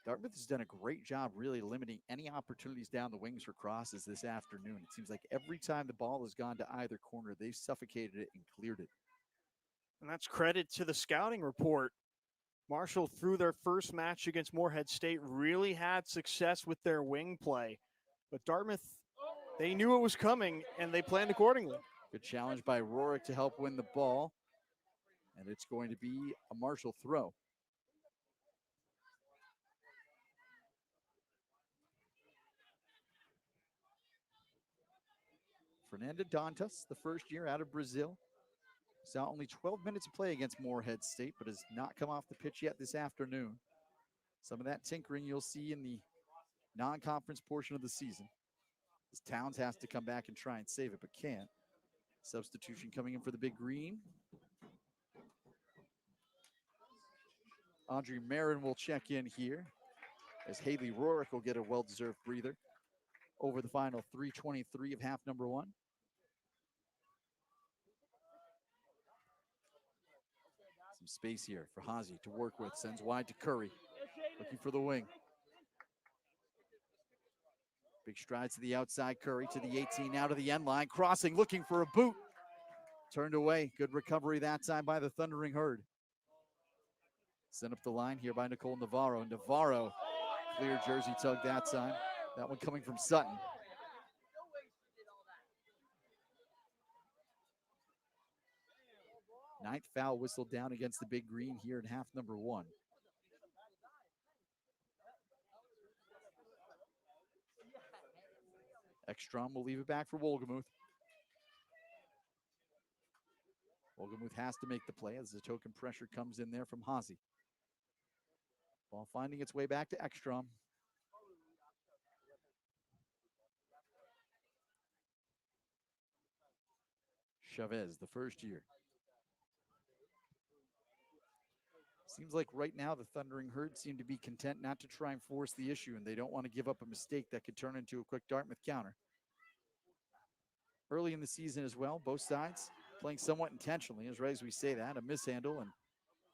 Dartmouth has done a great job really limiting any opportunities down the wings for crosses this afternoon. It seems like every time the ball has gone to either corner, they've suffocated it and cleared it. And that's credit to the scouting report. Marshall, through their first match against Morehead State, really had success with their wing play. But Dartmouth, they knew it was coming, and they planned accordingly. Good challenge by Rorick to help win the ball. And it's going to be a Marshall throw. Fernanda Dantas, the first year out of Brazil. Saw only 12 minutes of play against Morehead State, but has not come off the pitch yet this afternoon. Some of that tinkering you'll see in the non-conference portion of the season. As Towns has to come back and try and save it, but can't. Substitution coming in for the Big Green. Audrey Marin will check in here as Haley Rorick will get a well-deserved breather over the final 3:23 of half number one. Some space here for Hazy to work with. Sends wide to Curry. Looking for the wing. Big strides to the outside. Curry to the 18. Now to the end line. Crossing. Looking for a boot. Turned away. Good recovery that time by the Thundering Herd. Sent up the line here by Nicole Navarro. Navarro, clear jersey tug that time. That one coming from Sutton. Ninth foul whistled down against the Big Green here in half number one. Ekstrom will leave it back for Wolgemuth. Wolgemuth has to make the play as the token pressure comes in there from Hazy. Ball finding its way back to Ekstrom. Chavez, the first year. Seems like right now the Thundering Herd seem to be content not to try and force the issue, and they don't want to give up a mistake that could turn into a quick Dartmouth counter. Early in the season as well, both sides playing somewhat intentionally, as right as we say that, a mishandle, and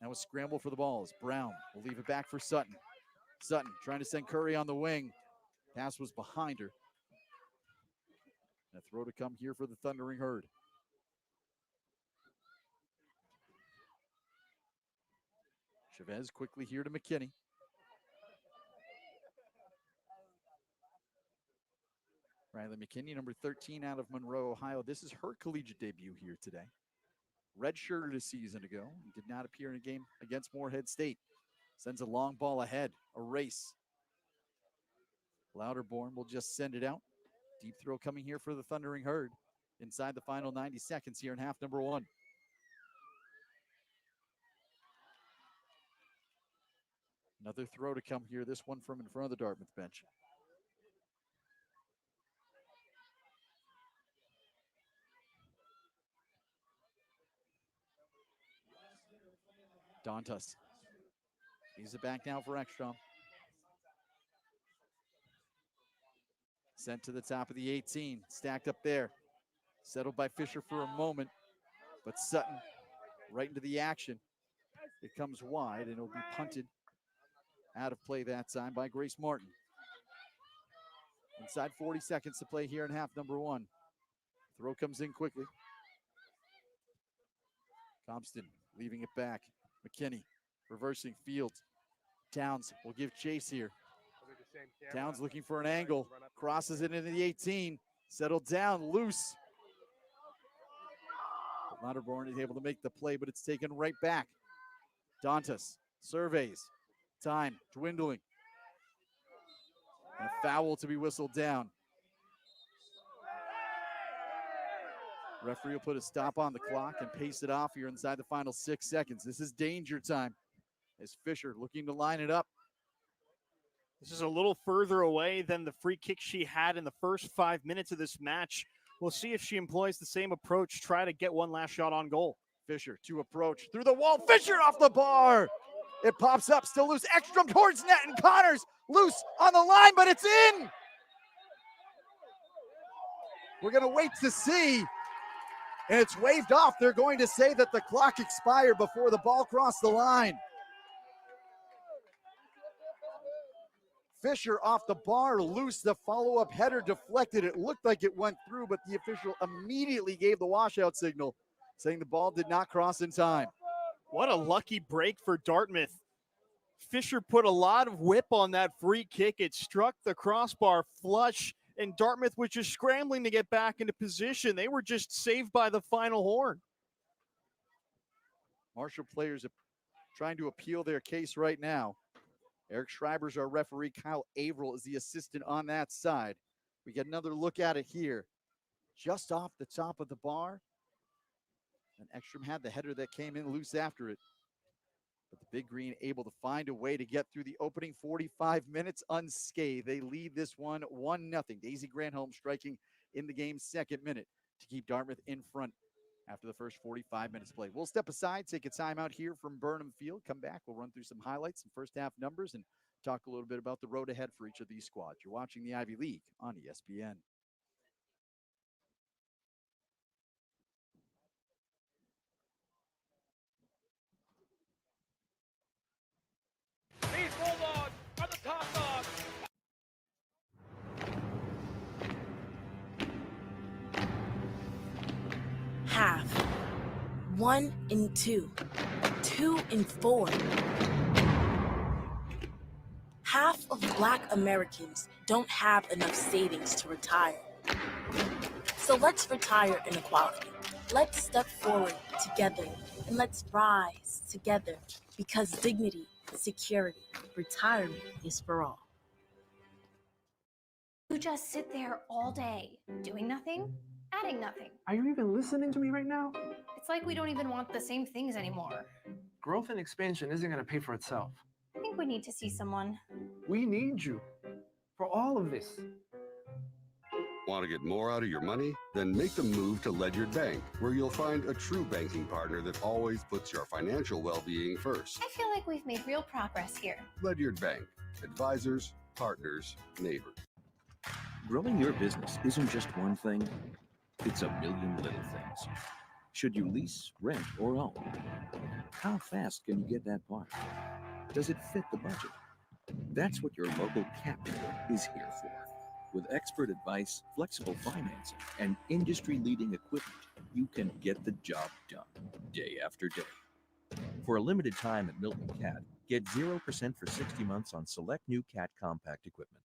now a scramble for the balls. Brown will leave it back for Sutton. Sutton trying to send Curry on the wing. Pass was behind her. And a throw to come here for the Thundering Herd. Chavez quickly here to McKinney. Riley McKinney, number 13 out of Monroe, Ohio. This is her collegiate debut here today. Redshirted a season ago and did not appear in a game against Morehead State. Sends a long ball ahead, a race. Louderborn will just send it out. Deep throw coming here for the Thundering Herd inside the final 90 seconds here in half number one. Another throw to come here, this one from in front of the Dartmouth bench. Dantas. He's it back now for Ekstrom. Sent to the top of the 18. Stacked up there. Settled by Fisher for a moment. But Sutton right into the action. It comes wide and it'll be punted out of play that time by Grace Martin. Inside 40 seconds to play here in half number one. Throw comes in quickly. Compton leaving it back. McKinney reversing Fields. Towns will give chase here. Towns looking for an angle. Crosses it into the 18. Settled down, loose. Lauterborn is able to make the play, but it's taken right back. Dantas surveys. Time dwindling. And a foul to be whistled down. Referee will put a stop on the clock and pace it off here inside the final 6 seconds. This is danger time as Fisher looking to line it up. This is a little further away than the free kick she had in the first 5 minutes of this match. We'll see if she employs the same approach, try to get one last shot on goal. Fisher to approach through the wall. Fisher off the bar. It pops up, still loose. Ekstrom towards net, and Connors loose on the line, but it's in. We're going to wait to see. And it's waved off. They're going to say that the clock expired before the ball crossed the line. Fisher off the bar, loose. The follow-up header deflected. It looked like it went through, but the official immediately gave the washout signal, saying the ball did not cross in time. What a lucky break for Dartmouth. Fisher put a lot of whip on that free kick. It struck the crossbar flush, and Dartmouth was just scrambling to get back into position. They were just saved by the final horn. Marshall players are trying to appeal their case right now. Eric Schreiber's our referee. Kyle Averill is the assistant on that side. We get another look at it here. Just off the top of the bar. And Ekstrom had the header that came in loose after it. But the Big Green able to find a way to get through the opening 45 minutes unscathed. They lead this one 1-0. Daisy Granholm striking in the game's second minute to keep Dartmouth in front after the first 45 minutes play. We'll step aside, take a timeout here from Burnham Field. Come back, we'll run through some highlights, some first half numbers, and talk a little bit about the road ahead for each of these squads. You're watching the Ivy League on ESPN. These Bulldogs are the top dogs. Half. 1 and 2. 2 and 4. Half of Black Americans don't have enough savings to retire. So let's retire inequality. Let's step forward together and let's rise together because dignity, security, retirement is for all. You just sit there all day, doing nothing, adding nothing. Are you even listening to me right now? It's like we don't even want the same things anymore. Growth and expansion isn't going to pay for itself. I think we need to see someone. We need you for all of this. Want to get more out of your money? Then make the move to Ledyard Bank, where you'll find a true banking partner that always puts your financial well-being first. I feel like we've made real progress here. Ledyard Bank. Advisors, partners, neighbors. Growing your business isn't just one thing, it's a million little things. Should you lease, rent, or own? How fast can you get that part? Does it fit the budget? That's what your local cap dealer is here for. With expert advice, flexible financing, and industry-leading equipment, you can get the job done day after day. For a limited time at Milton Cat, get 0% for 60 months on select new Cat compact equipment.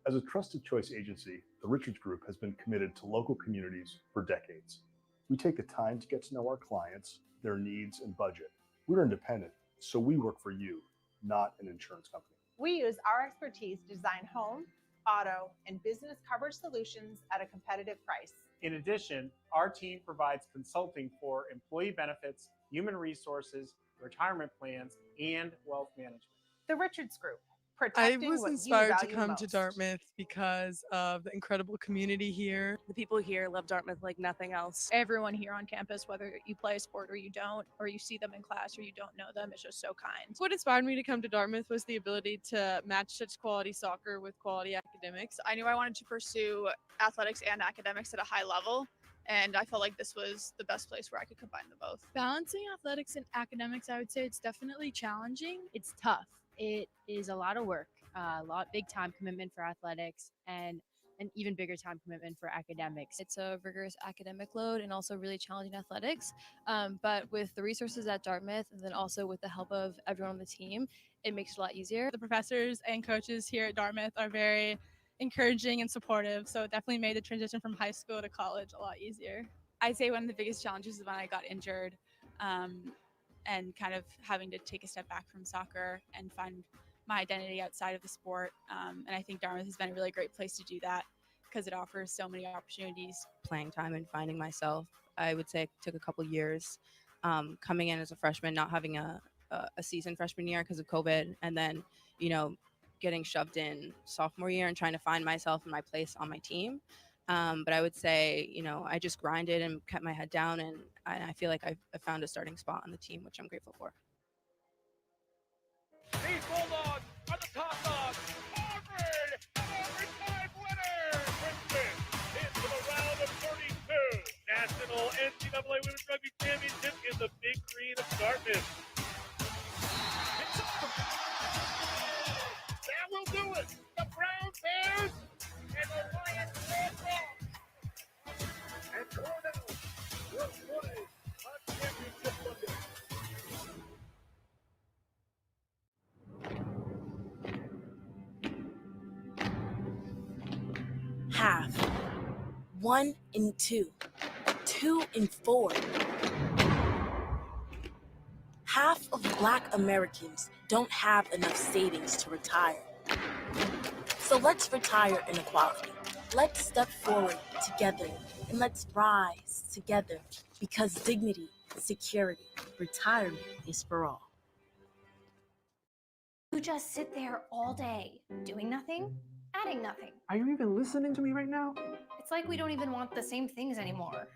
As a trusted choice agency, the Richards Group has been committed to local communities for decades. We take the time to get to know our clients, their needs, and budget. We're independent, so we work for you, not an insurance company. We use our expertise to design home, auto, and business coverage solutions at a competitive price. In addition, our team provides consulting for employee benefits, human resources, retirement plans, and wealth management. The Richards Group, protecting was what inspired you to value come most. to Dartmouth because of the incredible community here. The people here love Dartmouth like nothing else. Everyone here on campus, whether you play a sport or you don't, or you see them in class or you don't know them, is just so kind. What inspired me to come to Dartmouth was the ability to match such quality soccer with quality academics. I knew I wanted to pursue athletics and academics at a high level, and I felt like this was the best place where I could combine them both. Balancing athletics and academics, I would say it's definitely challenging. It's tough. It is a lot of work, big time commitment for athletics, and an even bigger time commitment for academics. It's a rigorous academic load and also really challenging athletics. But with the resources at Dartmouth, and then also with the help of everyone on the team, it makes it a lot easier. The professors and coaches here at Dartmouth are very encouraging and supportive, so it definitely made the transition from high school to college a lot easier. I'd say one of the biggest challenges is when I got injured, and kind of having to take a step back from soccer and find my identity outside of the sport. And I think Dartmouth has been a really great place to do that because it offers so many opportunities. Playing time and finding myself, I would say it took a couple years. Coming in as a freshman, not having a season freshman year because of COVID, and then, getting shoved in sophomore year and trying to find myself and my place on my team. But I would say, I just grinded and kept my head down, and I feel like I found a starting spot on the team, which I'm grateful for. These Bulldogs are the top dogs. Auburn, an overtime winner. Princeton into the round of 32. National NCAA Women's Rugby Championship in the Big Green of Dartmouth. That will do it. The Brown Bears and the Lions stand off. And Cornell will play on Championship Monday. Half. 1 and 2. 2 and 4. Half of Black Americans don't have enough savings to retire. So let's retire inequality. Let's step forward together and let's rise together because dignity, security, retirement is for all. You just sit there all day, doing nothing, adding nothing. Are you even listening to me right now? It's like we don't even want the same things anymore.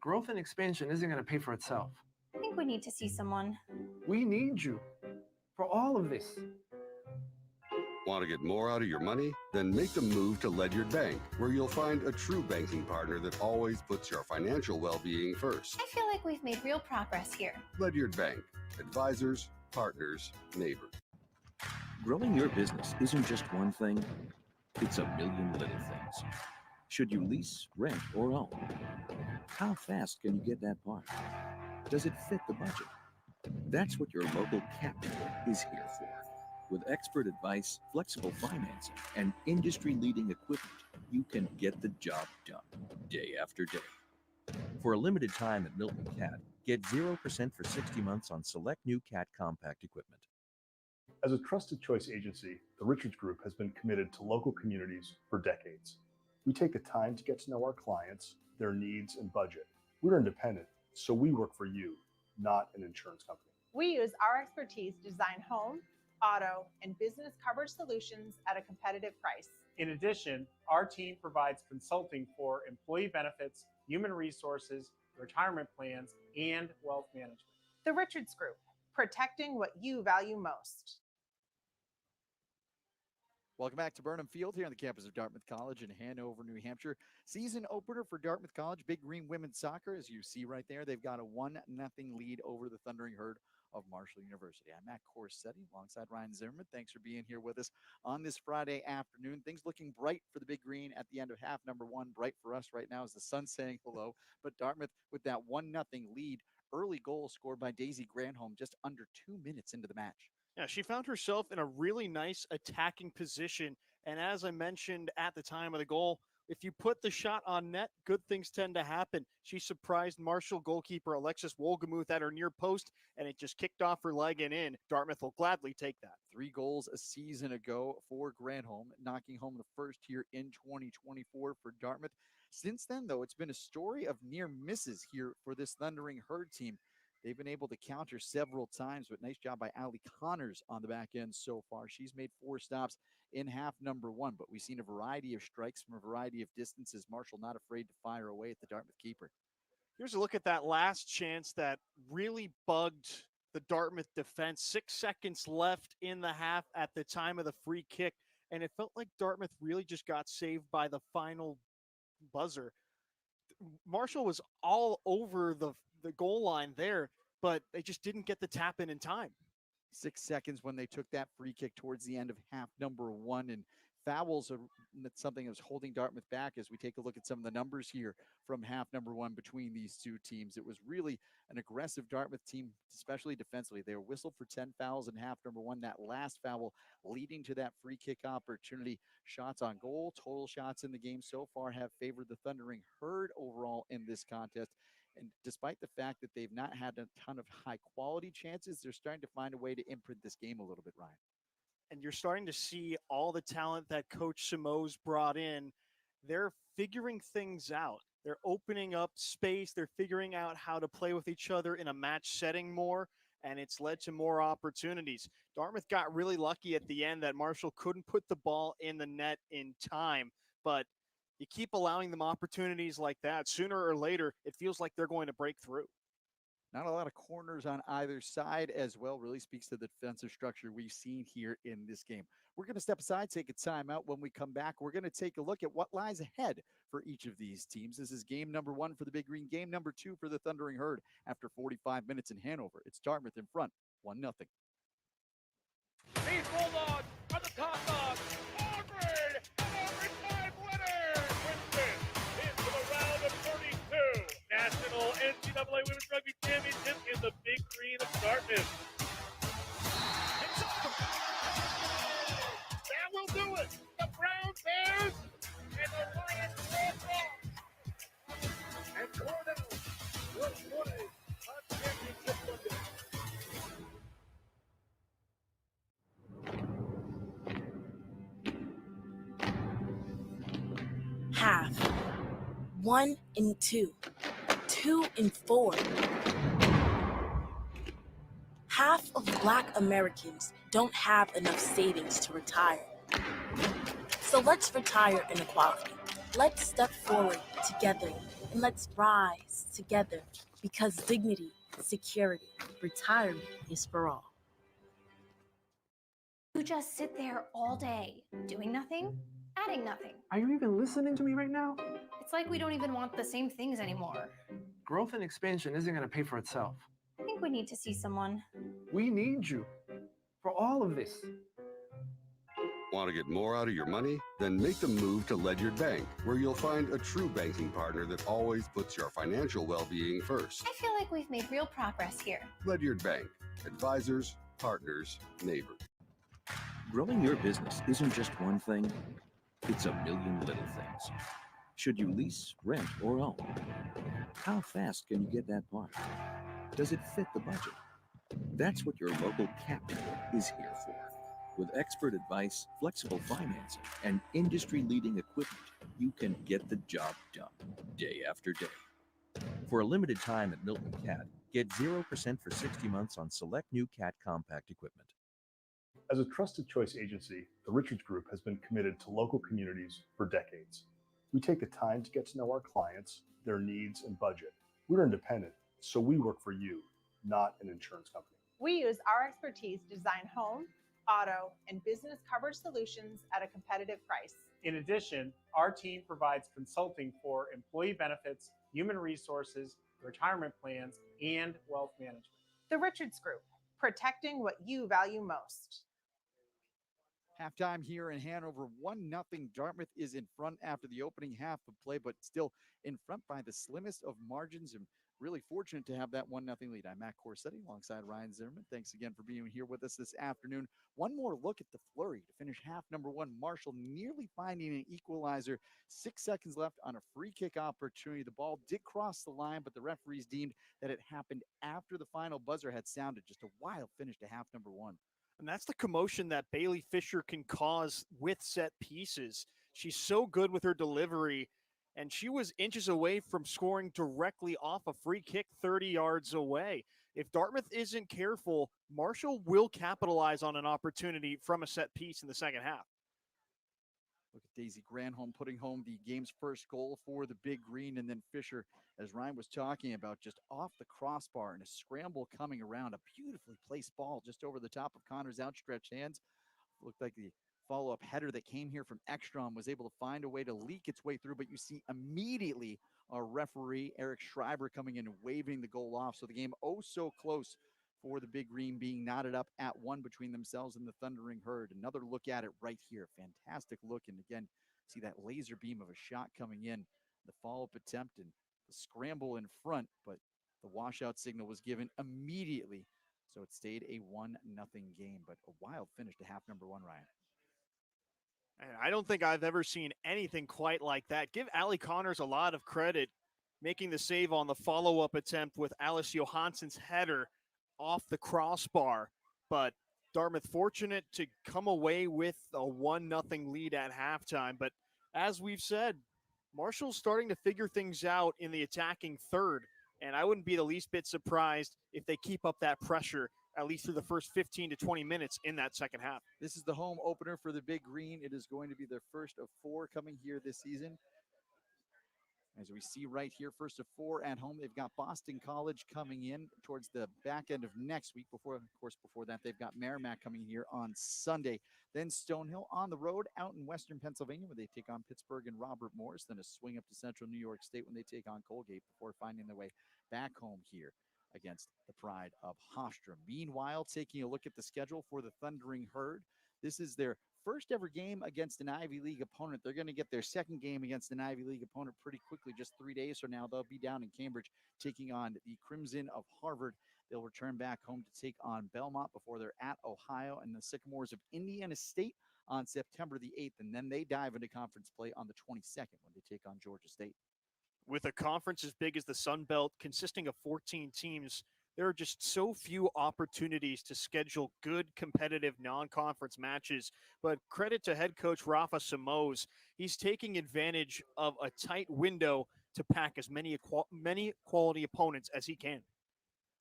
Growth and expansion isn't going to pay for itself. I think we need to see someone. We need you for all of this. Want to get more out of your money? Then make the move to Ledyard Bank, where you'll find a true banking partner that always puts your financial well-being first. I feel like we've made real progress here. Ledyard Bank. Advisors, partners, neighbors. Growing your business isn't just one thing, it's a million little things. Should you lease, rent, or own? How fast can you get that part? Does it fit the budget? That's what your local captain is here for. With expert advice, flexible financing, and industry-leading equipment, you can get the job done day after day. For a limited time at Milton Cat, get 0% for 60 months on select new Cat compact equipment. As a trusted choice agency, the Richards Group has been committed to local communities for decades. We take the time to get to know our clients, their needs, and budget. We're independent, so we work for you, not an insurance company. We use our expertise to design home, auto, and business coverage solutions at a competitive price. In addition, our team provides consulting for employee benefits, human resources, retirement plans, and wealth management. The Richards Group, protecting what you value most. Welcome back to Burnham Field here on the campus of Dartmouth College in Hanover, New Hampshire. Season opener for Dartmouth College, Big Green Women's Soccer. As you see right there, they've got a 1-0 lead over the Thundering Herd of Marshall University. I'm Matt Corsetti alongside Ryan Zimmerman. Thanks for being here with us on this Friday afternoon. Things looking bright for the Big Green at the end of half number one. Bright for us right now as the sun's saying hello. But Dartmouth with that 1-0 lead. Early goal scored by Daisy Granholm just under 2 minutes into the match. Yeah, she found herself in a really nice attacking position. And as I mentioned at the time of the goal, if you put the shot on net, good things tend to happen. She surprised Marshall goalkeeper Alexis Wolgamuth at her near post, and it just kicked off her leg and in. Dartmouth will gladly take that. 3 goals a season ago for Granholm, knocking home the first here in 2024 for Dartmouth. Since then, though, it's been a story of near misses here for this Thundering Herd team. They've been able to counter several times, but nice job by Allie Connors on the back end so far. She's made 4 stops in half number 1, but we've seen a variety of strikes from a variety of distances. Marshall not afraid to fire away at the Dartmouth keeper. Here's a look at that last chance that really bugged the Dartmouth defense. 6 seconds left in the half at the time of the free kick, and it felt like Dartmouth really just got saved by the final buzzer. Marshall was all over the goal line there, but they just didn't get the tap in time. 6 seconds when they took that free kick towards the end of half number 1, and fouls are something that was holding Dartmouth back as we take a look at some of the numbers here from half number 1 between these two teams. It was really an aggressive Dartmouth team, especially defensively. They were whistled for 10 fouls in half number 1. That last foul leading to that free kick opportunity. Shots on goal, total shots in the game so far have favored the Thundering Herd overall in this contest. And despite the fact that they've not had a ton of high quality chances, they're starting to find a way to imprint this game a little bit, Ryan. And you're starting to see all the talent that Coach Simoes brought in. They're figuring things out. They're opening up space. They're figuring out how to play with each other in a match setting more, and it's led to more opportunities. Dartmouth got really lucky at the end that Marshall couldn't put the ball in the net in time, but you keep allowing them opportunities like that. Sooner or later, it feels like they're going to break through. Not a lot of corners on either side as well. Really speaks to the defensive structure we've seen here in this game. We're going to step aside, take a timeout. When we come back, we're going to take a look at what lies ahead for each of these teams. This is game number 1 for the Big Green, game number 2 for the Thundering Herd after 45 minutes in Hanover. It's Dartmouth in front, 1-0. These Bulldogs are the top dogs. Auburn, an overtime winner, wins it into the round of 32. National NCAA Women's Rugby Championship in the Big Green of Dartmouth. That will do it. The Brown Bears and the Lions will go. And Cornell will play on Championship Sunday. Half. 1 and 2. 2 and 4. Half of Black Americans don't have enough savings to retire. So let's retire inequality. Let's step forward together and let's rise together because dignity, security, retirement is for all. You just sit there all day, doing nothing, adding nothing. Are you even listening to me right now? It's like we don't even want the same things anymore. Growth and expansion isn't going to pay for itself. I think we need to see someone. We need you for all of this. Want to get more out of your money? Then make the move to Ledyard Bank, where you'll find a true banking partner that always puts your financial well-being first. I feel like we've made real progress here. Ledyard Bank. Advisors, partners, neighbors. Growing your business isn't just one thing, it's a million little things. Should you lease, rent, or own? How fast can you get that part? Does it fit the budget? That's what your local CAT dealer is here for. With expert advice, flexible financing, and industry-leading equipment, you can get the job done day after day. For a limited time at Milton CAT, get 0% for 60 months on select new CAT compact equipment. As a trusted choice agency, the Richards Group has been committed to local communities for decades. We take the time to get to know our clients, their needs, and budget. We're independent, so we work for you, not an insurance company. We use our expertise to design home, auto, and business coverage solutions at a competitive price. In addition, our team provides consulting for employee benefits, human resources, retirement plans, and wealth management. The Richards Group, protecting what you value most. Halftime here in Hanover, 1-0. Dartmouth is in front after the opening half of play, but still in front by the slimmest of margins, and really fortunate to have that 1-0 lead. I'm Matt Corsetti alongside Ryan Zimmerman. Thanks again for being here with us this afternoon. One more look at the flurry to finish half number 1. Marshall nearly finding an equalizer. 6 seconds left on a free kick opportunity. The ball did cross the line, but the referees deemed that it happened after the final buzzer had sounded. Just a wild finish to half number 1. And that's the commotion that Bailey Fisher can cause with set pieces. She's so good with her delivery, and she was inches away from scoring directly off a free kick 30 yards away. if Dartmouth isn't careful, Marshall will capitalize on an opportunity from a set piece in the second half. Look at Daisy Granholm putting home the game's first goal for the Big Green, and then Fisher, as Ryan was talking about, just off the crossbar and a scramble coming around, a beautifully placed ball just over the top of Connor's outstretched hands. Looked like the follow-up header that came here from Ekstrom was able to find a way to leak its way through, but you see immediately our referee, Eric Schreiber, coming in and waving the goal off. So the game oh so close for the Big Green, being knotted up at 1 between themselves and the Thundering Herd. Another look at it right here. Fantastic look. And again, see that laser beam of a shot coming in. The follow-up attempt and the scramble in front, but the washout signal was given immediately. So it stayed a 1-0 game, but a wild finish to half number 1, Ryan. And I don't think I've ever seen anything quite like that. Give Allie Connors a lot of credit making the save on the follow-up attempt with Alice Johansson's header off the crossbar. But Dartmouth fortunate to come away with a 1-0 lead at halftime. But as we've said, Marshall's starting to figure things out in the attacking third. And I wouldn't be the least bit surprised if they keep up that pressure at least through the first 15 to 20 minutes in that second half. This is the home opener for the Big Green. It is going to be their first of 4 coming here this season. As we see right here, first of 4 at home. They've got Boston College coming in towards the back end of next week. Before that, they've got Merrimack coming here on Sunday. Then Stonehill on the road out in Western Pennsylvania, where they take on Pittsburgh and Robert Morris. Then a swing up to Central New York State when they take on Colgate before finding their way back home here against the Pride of Hofstra. Meanwhile, taking a look at the schedule for the Thundering Herd, this is their first ever game against an Ivy League opponent. They're going to get their second game against an Ivy League opponent pretty quickly. Just 3 days from now, they'll be down in Cambridge taking on the Crimson of Harvard. They'll return back home to take on Belmont before they're at Ohio and the Sycamores of Indiana State on September the 8th. And then they dive into conference play on the 22nd when they take on Georgia State. With a conference as big as the Sun Belt, consisting of 14 teams, there are just so few opportunities to schedule good competitive non-conference matches. But credit to head coach Rafa Samos. He's taking advantage of a tight window to pack as many quality opponents as he can.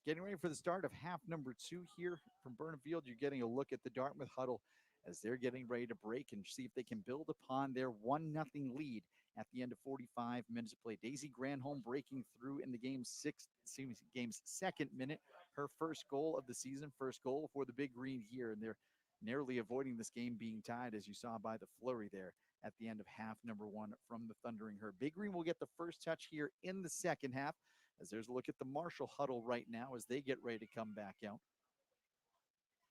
Getting ready for the start of half number 2 here from Burnham Field. You're getting a look at the Dartmouth huddle as they're getting ready to break and see if they can build upon their 1-0 lead at the end of 45 minutes of play. Daisy Granholm breaking through in the game's second minute. Her first goal of the season, first goal for the Big Green here. And they're narrowly avoiding this game being tied, as you saw by the flurry there at the end of half number 1 from the Thundering Herd. Big Green will get the first touch here in the second half, as there's a look at the Marshall huddle right now as they get ready to come back out.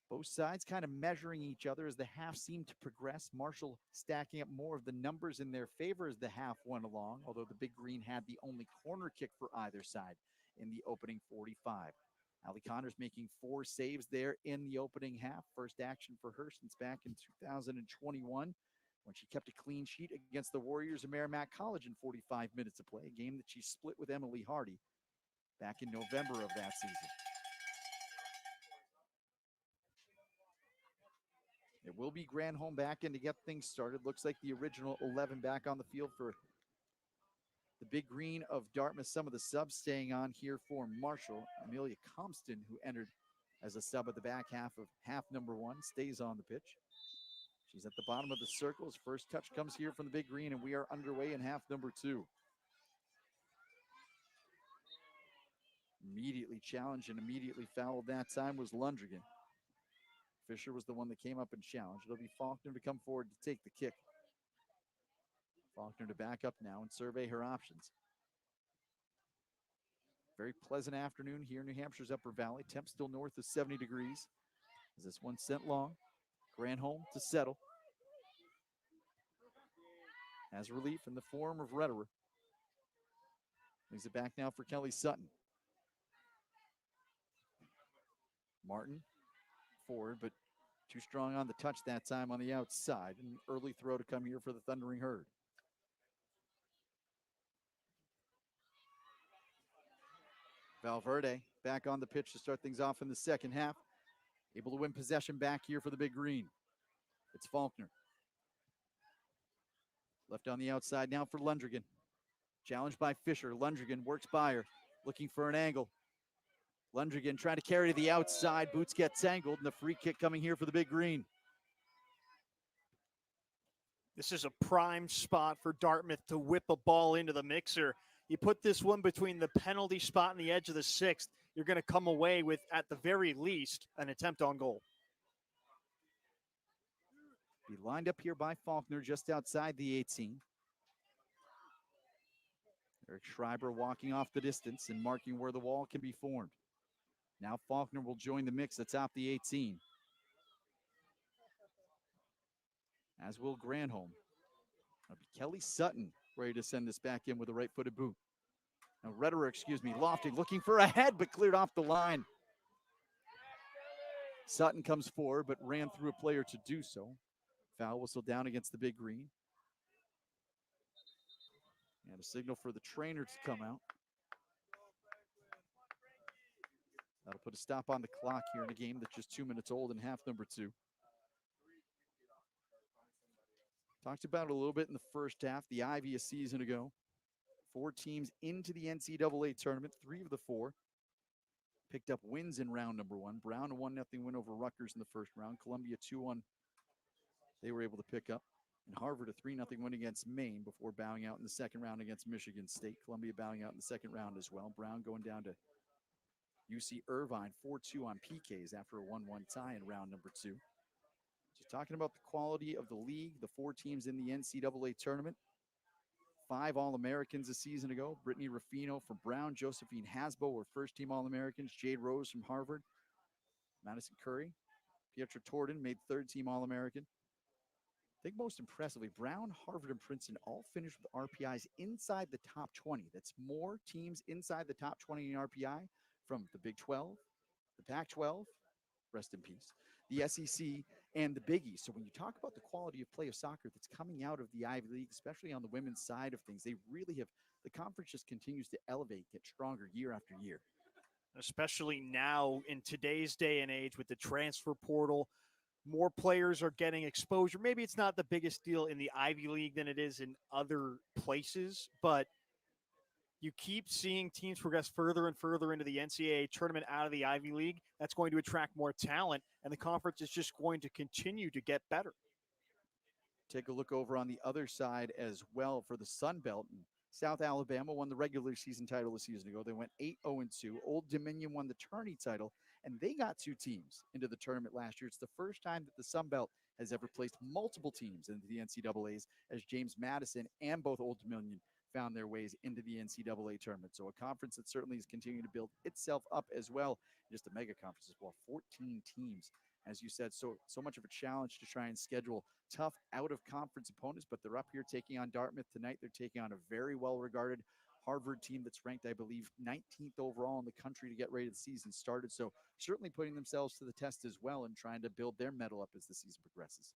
Both sides kind of measuring each other as the half seemed to progress. Marshall stacking up more of the numbers in their favor as the half went along, although the Big Green had the only corner kick for either side in the opening 45. Allie Connors making 4 saves there in the opening half. First action for her since back in 2021 when she kept a clean sheet against the Warriors of Merrimack College in 45 minutes of play, a game that she split with Emily Hardy back in November of that season. It will be Granholm back in to get things started. Looks like the original 11 back on the field for the Big Green of Dartmouth. Some of the subs staying on here for Marshall. Amelia Compston, who entered as a sub at the back half of half number 1, stays on the pitch. She's at the bottom of the circle. His first touch comes here from the Big Green, and we are underway in half number 2. Immediately challenged and immediately fouled that time was Lundrigan. Fisher was the one that came up and challenged. It'll be Faulkner to come forward to take the kick. Faulkner to back up now and survey her options. Very pleasant afternoon here in New Hampshire's Upper Valley. Temp still north of 70 degrees. As this one sent long. Granholm to settle. Has relief in the form of Rederer. Brings it back now for Kelly Sutton. Martin forward, but too strong on the touch that time on the outside. An early throw to come here for the Thundering Herd. Valverde back on the pitch to start things off in the second half. Able to win possession back here for the Big Green. It's Faulkner. Left on the outside now for Lundrigan. Challenged by Fisher. Lundrigan works by her, looking for an angle. Lundgren trying to carry to the outside. Boots get tangled, and the free kick coming here for the Big Green. This is a prime spot for Dartmouth to whip a ball into the mixer. You put this one between the penalty spot and the edge of the 6th, you're going to come away with, at the very least, an attempt on goal. Be lined up here by Faulkner just outside the 18. Eric Schreiber walking off the distance and marking where the wall can be formed. Now Faulkner will join the mix atop the 18. As will Granholm. That'll be Kelly Sutton ready to send this back in with a right-footed boot. Now Retterer, Lofting looking for a head, but cleared off the line. Sutton comes forward, but ran through a player to do so. Foul whistle down against the Big Green. And a signal for the trainer to come out. That'll put a stop on the clock here in a game that's just 2 minutes old in half number 2. Talked about it a little bit in the first half. The Ivy a season ago. 4 teams into the NCAA tournament, 3 of the 4. Picked up wins in round number 1. Brown a 1-0 win over Rutgers in the first round. Columbia 2-1 they were able to pick up. And Harvard a 3-0 win against Maine before bowing out in the second round against Michigan State. Columbia bowing out in the second round as well. Brown going down to UC Irvine 4-2 on PKs after a 1-1 tie in round number 2. So talking about the quality of the league, the 4 teams in the NCAA tournament. 5 All-Americans a season ago. Brittany Ruffino from Brown, Josephine Hasbo were first-team All-Americans. Jade Rose from Harvard. Madison Curry. Pietra Torden made third-team All-American. I think most impressively, Brown, Harvard, and Princeton all finished with RPIs inside the top 20. That's more teams inside the top 20 in RPI from the Big 12, the Pac-12, rest in peace, the SEC, and the Big East. So when you talk about the quality of play of soccer that's coming out of the Ivy League, especially on the women's side of things, they really have, the conference just continues to elevate, get stronger year after year. Especially now in today's day and age with the transfer portal, more players are getting exposure. Maybe it's not the biggest deal in the Ivy League than it is in other places, but you keep seeing teams progress further and further into the NCAA tournament out of the Ivy League. That's going to attract more talent, and the conference is just going to continue to get better. Take a look over on the other side as well for the Sun Belt. South Alabama won the regular season title a season ago. They went 8-0-2. Old Dominion won the tourney title, and they got 2 teams into the tournament last year. It's the first time that the Sun Belt has ever placed multiple teams into the NCAAs, as James Madison and both Old Dominion found their ways into the NCAA tournament. So a conference that certainly is continuing to build itself up as well. Just a mega conference as well. 14 teams. As you said, so much of a challenge to try and schedule tough out-of-conference opponents, but they're up here taking on Dartmouth tonight. They're taking on a very well-regarded Harvard team that's ranked, I believe, 19th overall in the country to get ready to the season started. So certainly putting themselves to the test as well and trying to build their medal up as the season progresses.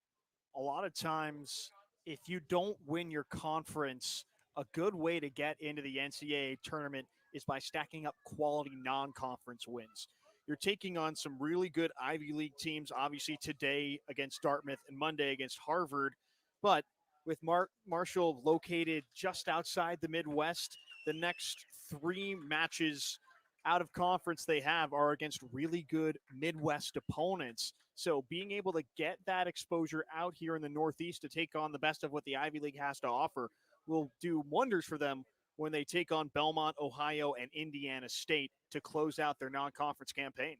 A lot of times, if you don't win your conference, a good way to get into the NCAA tournament is by stacking up quality non-conference wins. You're taking on some really good Ivy League teams, obviously today against Dartmouth and Monday against Harvard. But with Marshall located just outside the Midwest, the next 3 matches out of conference they have are against really good Midwest opponents. So being able to get that exposure out here in the Northeast to take on the best of what the Ivy League has to offer will do wonders for them when they take on Belmont, Ohio, and Indiana State to close out their non-conference campaign.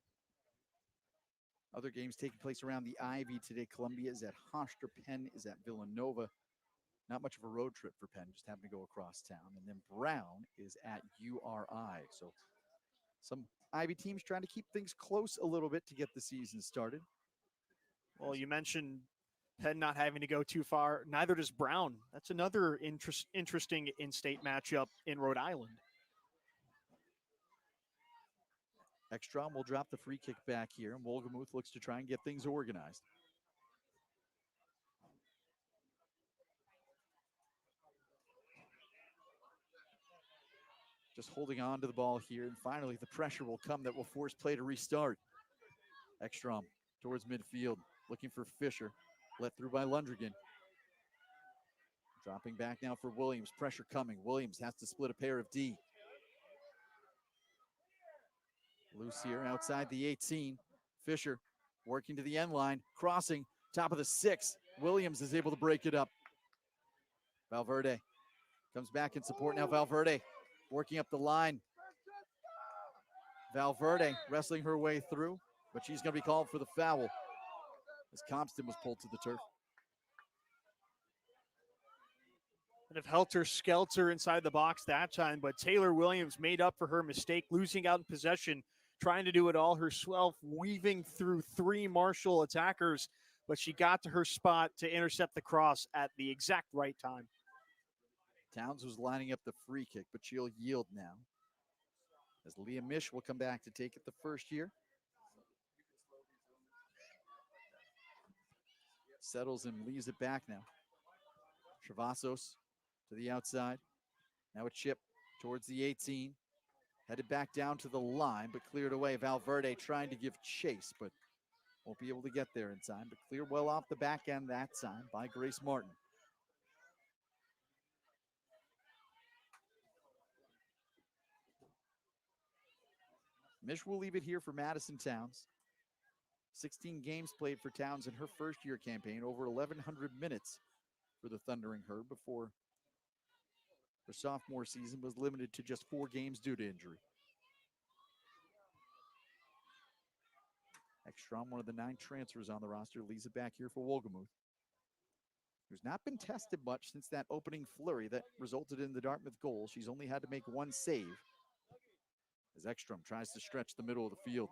Other games taking place around the Ivy today. Columbia is at Hofstra. Penn is at Villanova. Not much of a road trip for Penn, just having to go across town. And then Brown is at URI. So some Ivy teams trying to keep things close a little bit to get the season started. Well, you mentioned Penn not having to go too far. Neither does Brown. That's another interesting in-state matchup in Rhode Island. Ekstrom will drop the free kick back here, and Wolgemuth looks to try and get things organized. Just holding on to the ball here, and finally the pressure will come that will force play to restart. Ekstrom towards midfield, looking for Fisher. Let through by Lundgren. Dropping back now for Williams. Pressure coming. Williams has to split a pair of D. Loose here outside the 18. Fisher working to the end line, crossing, top of the 6. Williams is able to break it up. Valverde comes back in support now. Valverde working up the line. Valverde wrestling her way through, but she's going to be called for the foul as Compton was pulled to the turf. And if Helter Skelter inside the box that time, but Taylor Williams made up for her mistake, losing out in possession, trying to do it all herself, weaving through 3 Marshall attackers, but she got to her spot to intercept the cross at the exact right time. Towns was lining up the free kick, but she'll yield now, as Leah Mish will come back to take it the first year. Settles and leaves it back now. Travasos to the outside. Now a chip towards the 18. Headed back down to the line, but cleared away. Valverde trying to give chase, but won't be able to get there in time. But cleared well off the back end that time by Grace Martin. Mish will leave it here for Madison Towns. 16 games played for Towns in her first year campaign, over 1,100 minutes for the Thundering Herd before her sophomore season was limited to just 4 games due to injury. Ekstrom, one of the 9 transfers on the roster, leaves it back here for Wolgemuth, who's not been tested much since that opening flurry that resulted in the Dartmouth goal. She's only had to make 1 save as Ekstrom tries to stretch the middle of the field.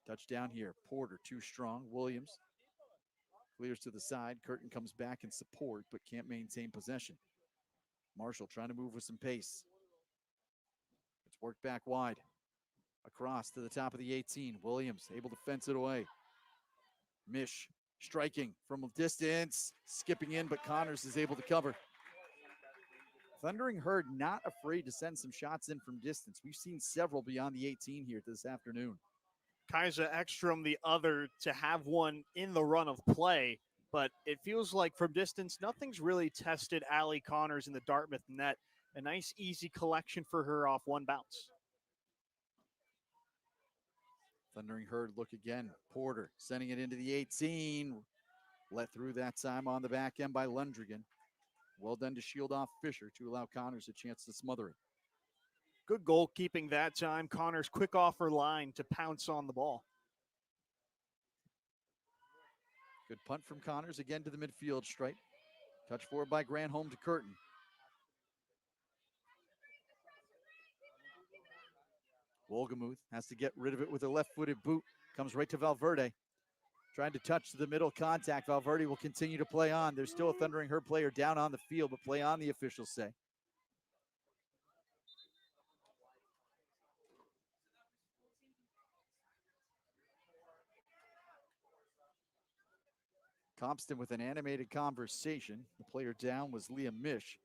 Touchdown here. Porter too strong. Williams clears to the side. Curtin comes back in support but can't maintain possession. Marshall trying to move with some pace. It's worked back wide. Across to the top of the 18. Williams able to fence it away. Mish striking from a distance. Skipping in, but Connors is able to cover. Thundering Herd not afraid to send some shots in from distance. We've seen several beyond the 18 here this afternoon. Kaisa Ekstrom, the other, to have one in the run of play, but it feels like from distance, nothing's really tested Allie Connors in the Dartmouth net. A nice, easy collection for her off one bounce. Thundering Herd look again. Porter sending it into the 18. Let through that time on the back end by Lundrigan. Well done to shield off Fisher to allow Connors a chance to smother it. Good goalkeeping that time. Connors quick off her line to pounce on the ball. Good punt from Connors again to the midfield stripe. Touch forward by Granholm to Curtin. Wolgemuth has to get rid of it with a left-footed boot. Comes right to Valverde. Trying to touch the middle contact. Valverde will continue to play on. There's still a Thundering Herd player down on the field, but play on, the officials say. Compton with an animated conversation. The player down was Leah Mish.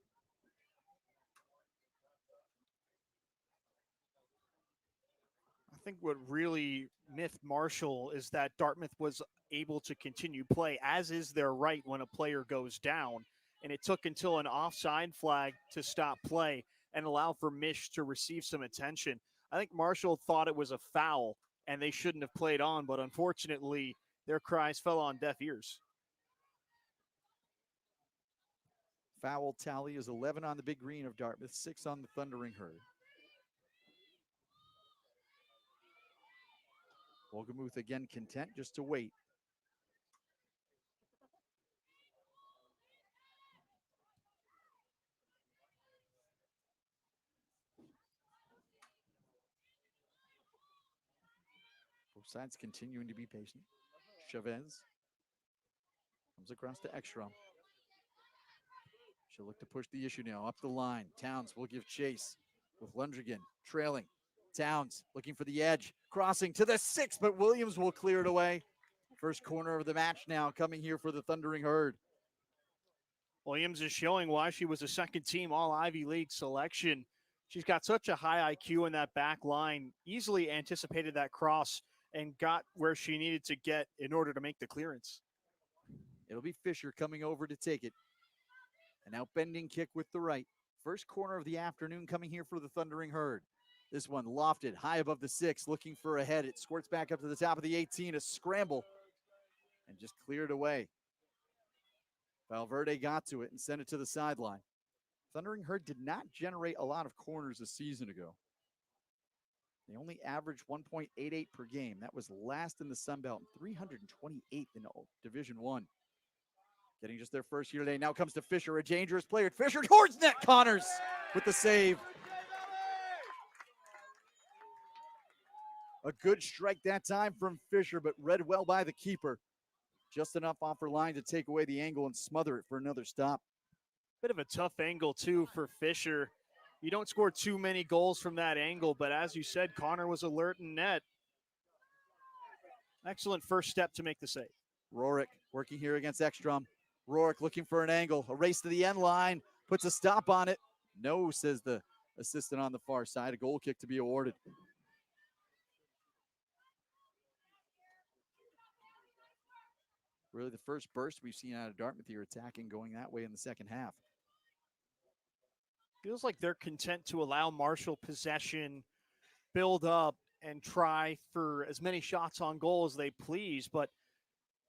I think what really miffed Marshall is that Dartmouth was able to continue play, as is their right when a player goes down. And it took until an offside flag to stop play and allow for Mish to receive some attention. I think Marshall thought it was a foul and they shouldn't have played on, but unfortunately, their cries fell on deaf ears. Foul tally is 11 on the big green of Dartmouth, 6 on the Thundering Herd. Wolgemuth again content just to wait. Both sides continuing to be patient. Chavez comes across to Ekstrom. She'll look to push the issue now up the line. Towns will give chase with Lundrigan trailing. Towns looking for the edge, crossing to the 6, but Williams will clear it away. First corner of the match now coming here for the Thundering Herd. Williams is showing why she was a second team All Ivy League selection. She's got such a high IQ in that back line, easily anticipated that cross and got where she needed to get in order to make the clearance. It'll be Fisher coming over to take it. An outbending kick with the right. First corner of the afternoon coming here for the Thundering Herd. This one lofted high above the 6, looking for a head. It squirts back up to the top of the 18, a scramble, and just cleared away. Valverde got to it and sent it to the sideline. Thundering Herd did not generate a lot of corners a season ago. They only averaged 1.88 per game. That was last in the Sun Belt, 328th in Division I. Getting just their first year today. Now comes to Fisher, a dangerous player. Fisher towards net. Connors with the save. A good strike that time from Fisher, but read well by the keeper. Just enough off her line to take away the angle and smother it for another stop. Bit of a tough angle, too, for Fisher. You don't score too many goals from that angle, but as you said, Connor was alert in net. Excellent first step to make the save. Rorick working here against Ekstrom. Rorick looking for an angle. A race to the end line. Puts a stop on it. No, says the assistant on the far side. A goal kick to be awarded. Really the first burst we've seen out of Dartmouth here, attacking, going that way in the second half. Feels like they're content to allow Marshall possession, build up, and try for as many shots on goal as they please, but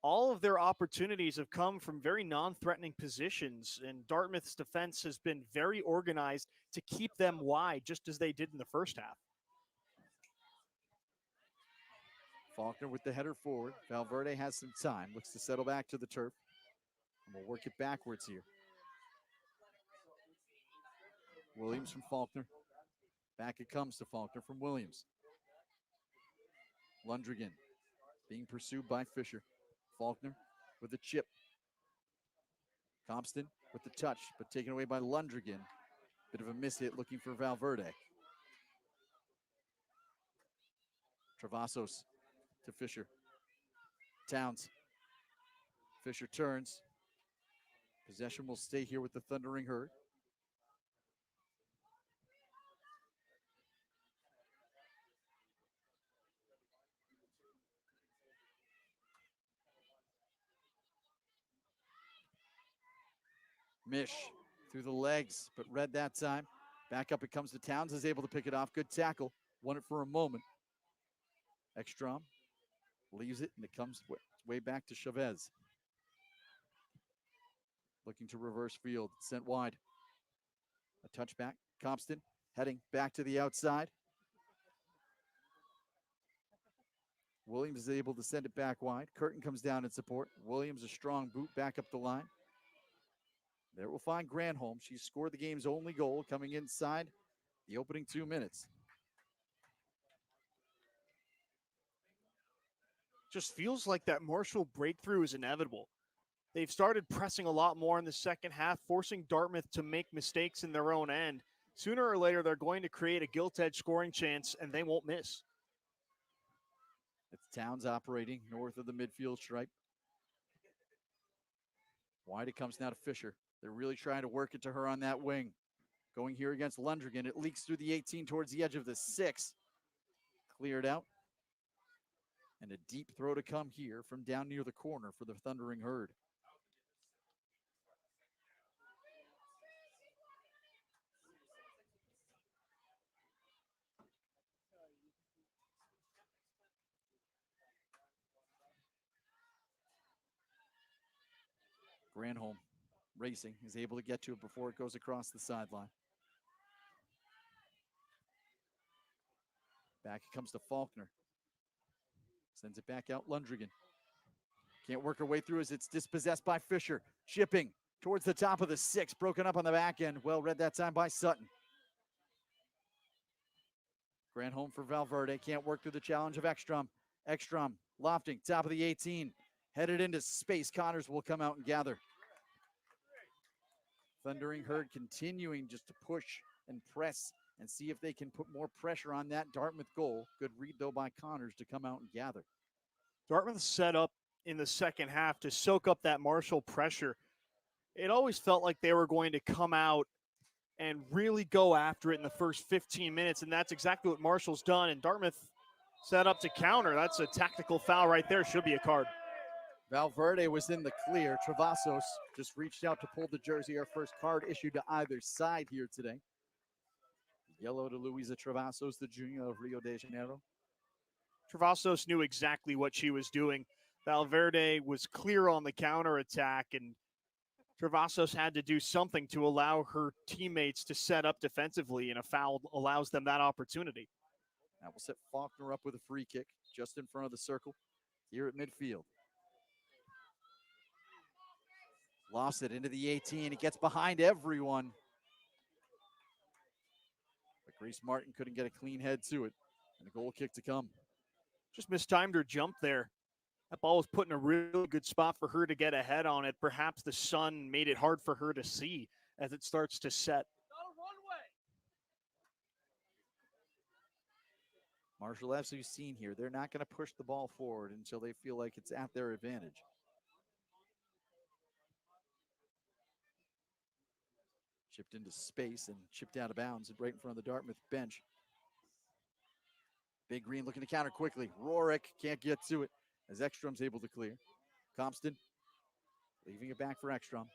all of their opportunities have come from very non-threatening positions, and Dartmouth's defense has been very organized to keep them wide, just as they did in the first half. Faulkner with the header forward. Valverde has some time, looks to settle back to the turf. And we'll work it backwards here. Williams from Faulkner. Back it comes to Faulkner from Williams. Lundrigan being pursued by Fisher. Faulkner with the chip. Compston with the touch, but taken away by Lundrigan. Bit of a miss hit looking for Valverde. Travasos to Fisher. Towns. Fisher turns. Possession will stay here with the Thundering Herd. Mish through the legs, but read that time. Back up it comes to Towns, is able to pick it off. Good tackle. Won it for a moment. Ekstrom leaves it, and it comes way back to Chavez. Looking to reverse field, sent wide. A touchback. Compston heading back to the outside. Williams is able to send it back wide. Curtin comes down in support. Williams, a strong boot back up the line. There we'll find Granholm. She scored the game's only goal coming inside the opening 2 minutes. Just feels like that Marshall breakthrough is inevitable. They've started pressing a lot more in the second half, forcing Dartmouth to make mistakes in their own end. Sooner or later, they're going to create a gilt-edged scoring chance, and they won't miss. It's Towns operating north of the midfield stripe. Wide it comes now to Fisher. They're really trying to work it to her on that wing. Going here against Lundrigan. It leaks through the 18 towards the edge of the 6. Cleared out. And a deep throw to come here from down near the corner for the Thundering Herd. Granholm racing, is able to get to it before it goes across the sideline. Back it comes to Faulkner. Sends it back out Lundrigan. Can't work her way through as it's dispossessed by Fisher. Chipping towards the top of the 6, broken up on the back end. Well read that time by Sutton. Granholm for Valverde, can't work through the challenge of Ekstrom. Ekstrom lofting, top of the 18. Headed into space, Connors will come out and gather. Thundering Herd continuing just to push and press and see if they can put more pressure on that Dartmouth goal. Good read, though, by Connors to come out and gather. Dartmouth set up in the second half to soak up that Marshall pressure. It always felt like they were going to come out and really go after it in the first 15 minutes, and that's exactly what Marshall's done, and Dartmouth set up to counter. That's a tactical foul right there. Should be a card. Valverde was in the clear. Travasos just reached out to pull the jersey. Our first card issued to either side here today. Yellow to Luisa Travassos, the junior of Rio de Janeiro. Travassos knew exactly what she was doing. Valverde was clear on the counterattack, and Travassos had to do something to allow her teammates to set up defensively, and a foul allows them that opportunity. That will set Faulkner up with a free kick just in front of the circle here at midfield. Lost it into the 18. It gets behind everyone. But Grace Martin couldn't get a clean head to it. And a goal kick to come. Just mistimed her jump there. That ball was put in a really good spot for her to get ahead on it. Perhaps the sun made it hard for her to see as it starts to set. Marshall, as we've seen here, they're not going to push the ball forward until they feel like it's at their advantage. Chipped into space and chipped out of bounds right in front of the Dartmouth bench. Big Green looking to counter quickly. Rorick can't get to it as Ekstrom's able to clear. Compston leaving it back for Ekstrom.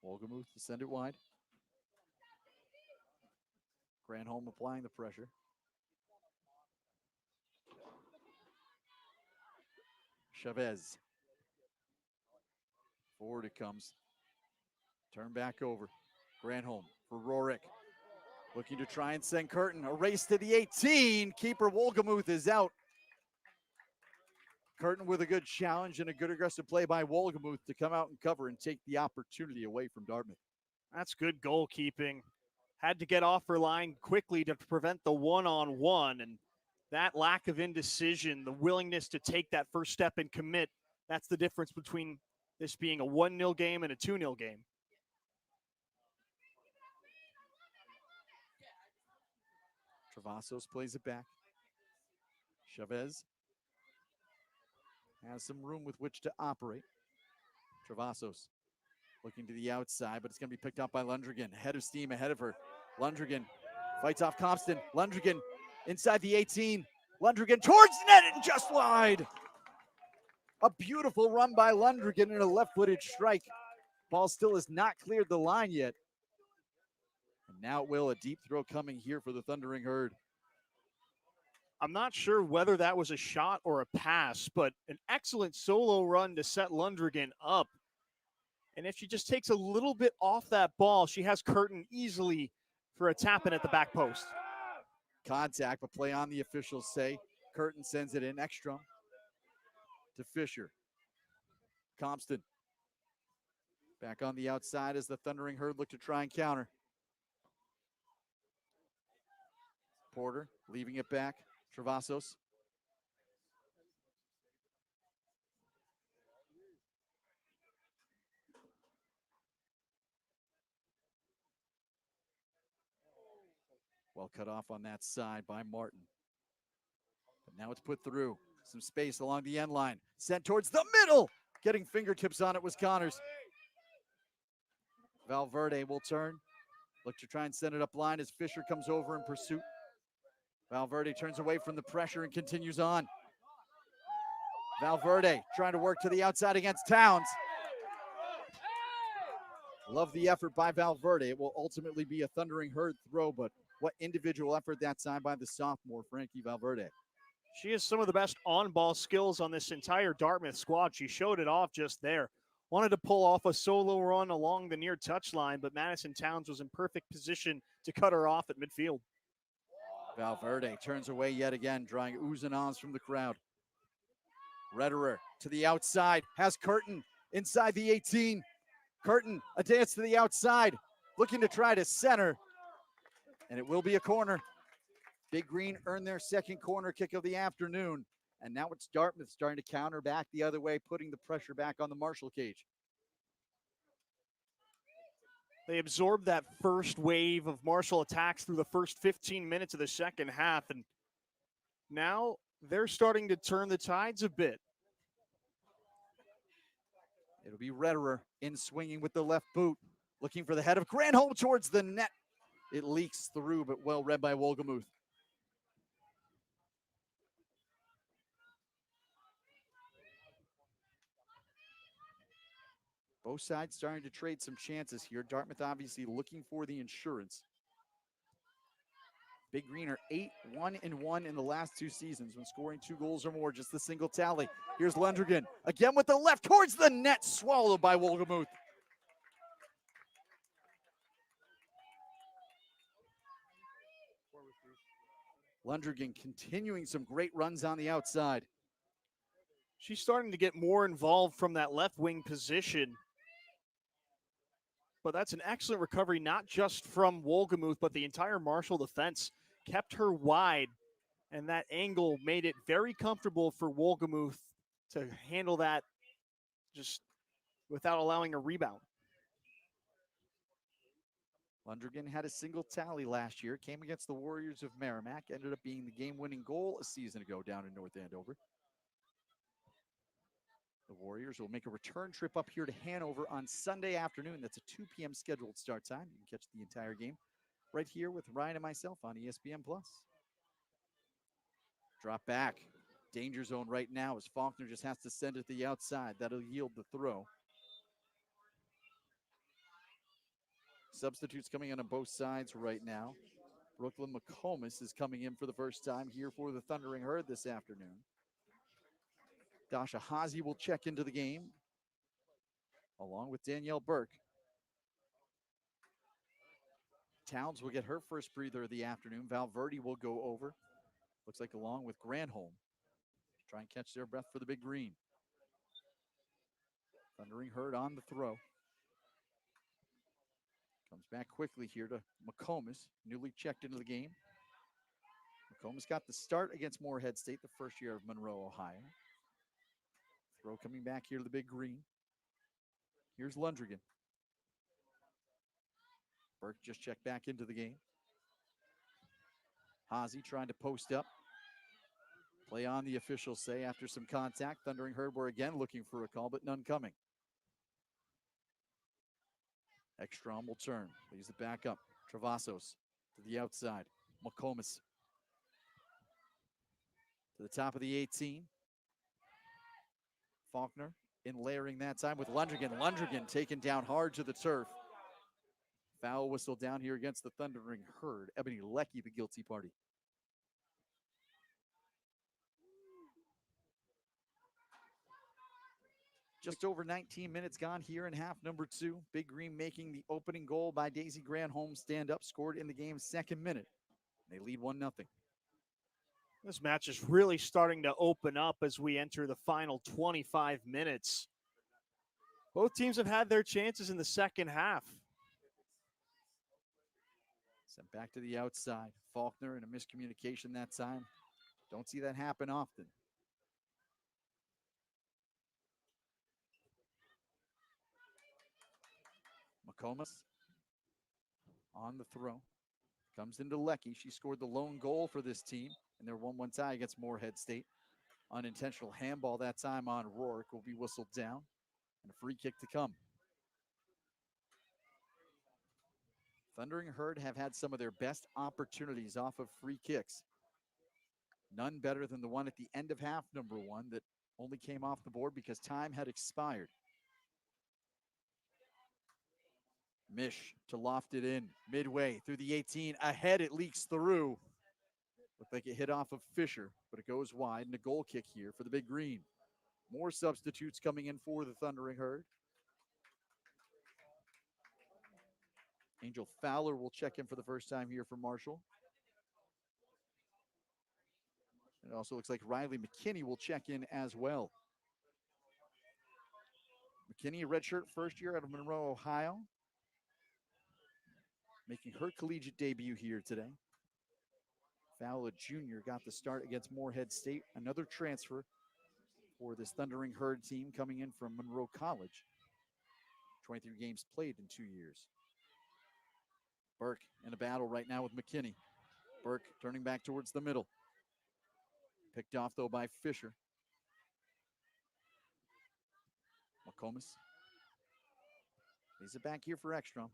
Wolgemuth to send it wide. Granholm applying the pressure. Chavez. Forward it comes. Turn back over. Granholm for Rorick. Looking to try and send Curtin. A race to the 18. Keeper Wolgemuth is out. Curtin with a good challenge and a good aggressive play by Wolgemuth to come out and cover and take the opportunity away from Dartmouth. That's good goalkeeping. Had to get off her line quickly to prevent the one-on-one, and that lack of indecision, the willingness to take that first step and commit, that's the difference between this being a 1-0 game and a 2-0 game. Travassos plays it back. Chavez has some room with which to operate. Travassos looking to the outside, but it's going to be picked up by Lundgren. Head of steam ahead of her. Lundgren fights off Compston. Lundgren inside the 18. Lundgren towards net and just wide. A beautiful run by Lundgren and a left-footed strike. Ball still has not cleared the line yet. And now it will. A deep throw coming here for the Thundering Herd. I'm not sure whether that was a shot or a pass, but an excellent solo run to set Lundgren up. And if she just takes a little bit off that ball, she has Curtin easily for a tap-in at the back post. Contact, but play on, the officials say. Curtin sends it in. Ekstrom to Fisher. Compston back on the outside as the Thundering Herd look to try and counter. Porter leaving it back. Travassos. Well cut off on that side by Martin. But now it's put through. Some space along the end line. Sent towards the middle. Getting fingertips on it was Connors. Valverde will turn. Look to try and send it up line as Fisher comes over in pursuit. Valverde turns away from the pressure and continues on. Valverde trying to work to the outside against Towns. Love the effort by Valverde. It will ultimately be a Thundering Herd throw, but what individual effort that time by the sophomore, Frankie Valverde. She has some of the best on-ball skills on this entire Dartmouth squad. She showed it off just there. Wanted to pull off a solo run along the near touchline, but Madison Towns was in perfect position to cut her off at midfield. Valverde turns away yet again, drawing oohs and ahs from the crowd. Rederer to the outside, has Curtin inside the 18. Curtin, a dance to the outside, looking to try to center, and it will be a corner. Big Green earned their second corner kick of the afternoon, and now it's Dartmouth starting to counter back the other way, putting the pressure back on the Marshall cage. They absorbed that first wave of Marshall attacks through the first 15 minutes of the second half, and now they're starting to turn the tides a bit. It'll be Rederer in swinging with the left boot, looking for the head of Granholm towards the net. It leaks through, but well read by Wolgemuth. Both sides starting to trade some chances here. Dartmouth obviously looking for the insurance. Big Green are 8-1-1 in the last 2 seasons when scoring 2 goals or more, just the single tally. Here's Lundgren again with the left towards the net, swallowed by Wolgemuth. Lundgren continuing some great runs on the outside. She's starting to get more involved from that left wing position. But that's an excellent recovery, not just from Wolgemuth, but the entire Marshall defense kept her wide, and that angle made it very comfortable for Wolgemuth to handle that just without allowing a rebound. Lundgren had a single tally last year, came against the Warriors of Merrimack, ended up being the game-winning goal a season ago down in North Andover. The Warriors will make a return trip up here to Hanover on Sunday afternoon. That's a 2 p.m. scheduled start time. You can catch the entire game right here with Ryan and myself on ESPN+. Drop back. Danger zone right now as Faulkner just has to send it to the outside. That'll yield the throw. Substitutes coming in on both sides right now. Brooklyn McComas is coming in for the first time here for the Thundering Herd this afternoon. Dasha Hazy will check into the game, along with Danielle Burke. Towns will get her first breather of the afternoon. Valverde will go over. Looks like along with Granholm. Try and catch their breath for the Big Green. Thundering Herd on the throw. Comes back quickly here to McComas, newly checked into the game. McComas got the start against Moorhead State the first year of Monroe, Ohio. Throw coming back here to the Big Green. Here's Lundgren. Burke just checked back into the game. Hazy trying to post up. Play on, the officials say, after some contact. Thundering Herd were again looking for a call, but none coming. Ekstrom will turn. Leaves it back up. Travassos to the outside. McComas to the top of the 18. Faulkner in layering that time with Lundgren. Lundgren taken down hard to the turf. Foul whistle down here against the Thundering Herd. Ebony Leckie, the guilty party. Just over 19 minutes gone here in half number 2. Big Green making the opening goal by Daisy Granholm stand up, scored in the game's 2nd minute. They lead 1-0. This match is really starting to open up as we enter the final 25 minutes. Both teams have had their chances in the second half. Sent back to the outside. Faulkner in a miscommunication that time. Don't see that happen often. McComas on the throw. Comes into Leckie. She scored the lone goal for this team in their 1-1 tie against Moorhead State. Unintentional handball that time on Rourke will be whistled down. And a free kick to come. Thundering Herd have had some of their best opportunities off of free kicks. None better than the one at the end of half number 1 that only came off the board because time had expired. Mish to loft it in midway through the 18. Ahead, it leaks through. Looked like it hit off of Fisher, but it goes wide, and a goal kick here for the Big Green. More substitutes coming in for the Thundering Herd. Angel Fowler will check in for the first time here for Marshall. It also looks like Riley McKinney will check in as well. McKinney, a redshirt first year out of Monroe, Ohio. Making her collegiate debut here today. Fowler Jr. got the start against Moorhead State. Another transfer for this Thundering Herd team coming in from Monroe College. 23 games played in 2 years. Burke in a battle right now with McKinney. Burke turning back towards the middle. Picked off, though, by Fisher. McComas. Leaves it back here for Ekstrom.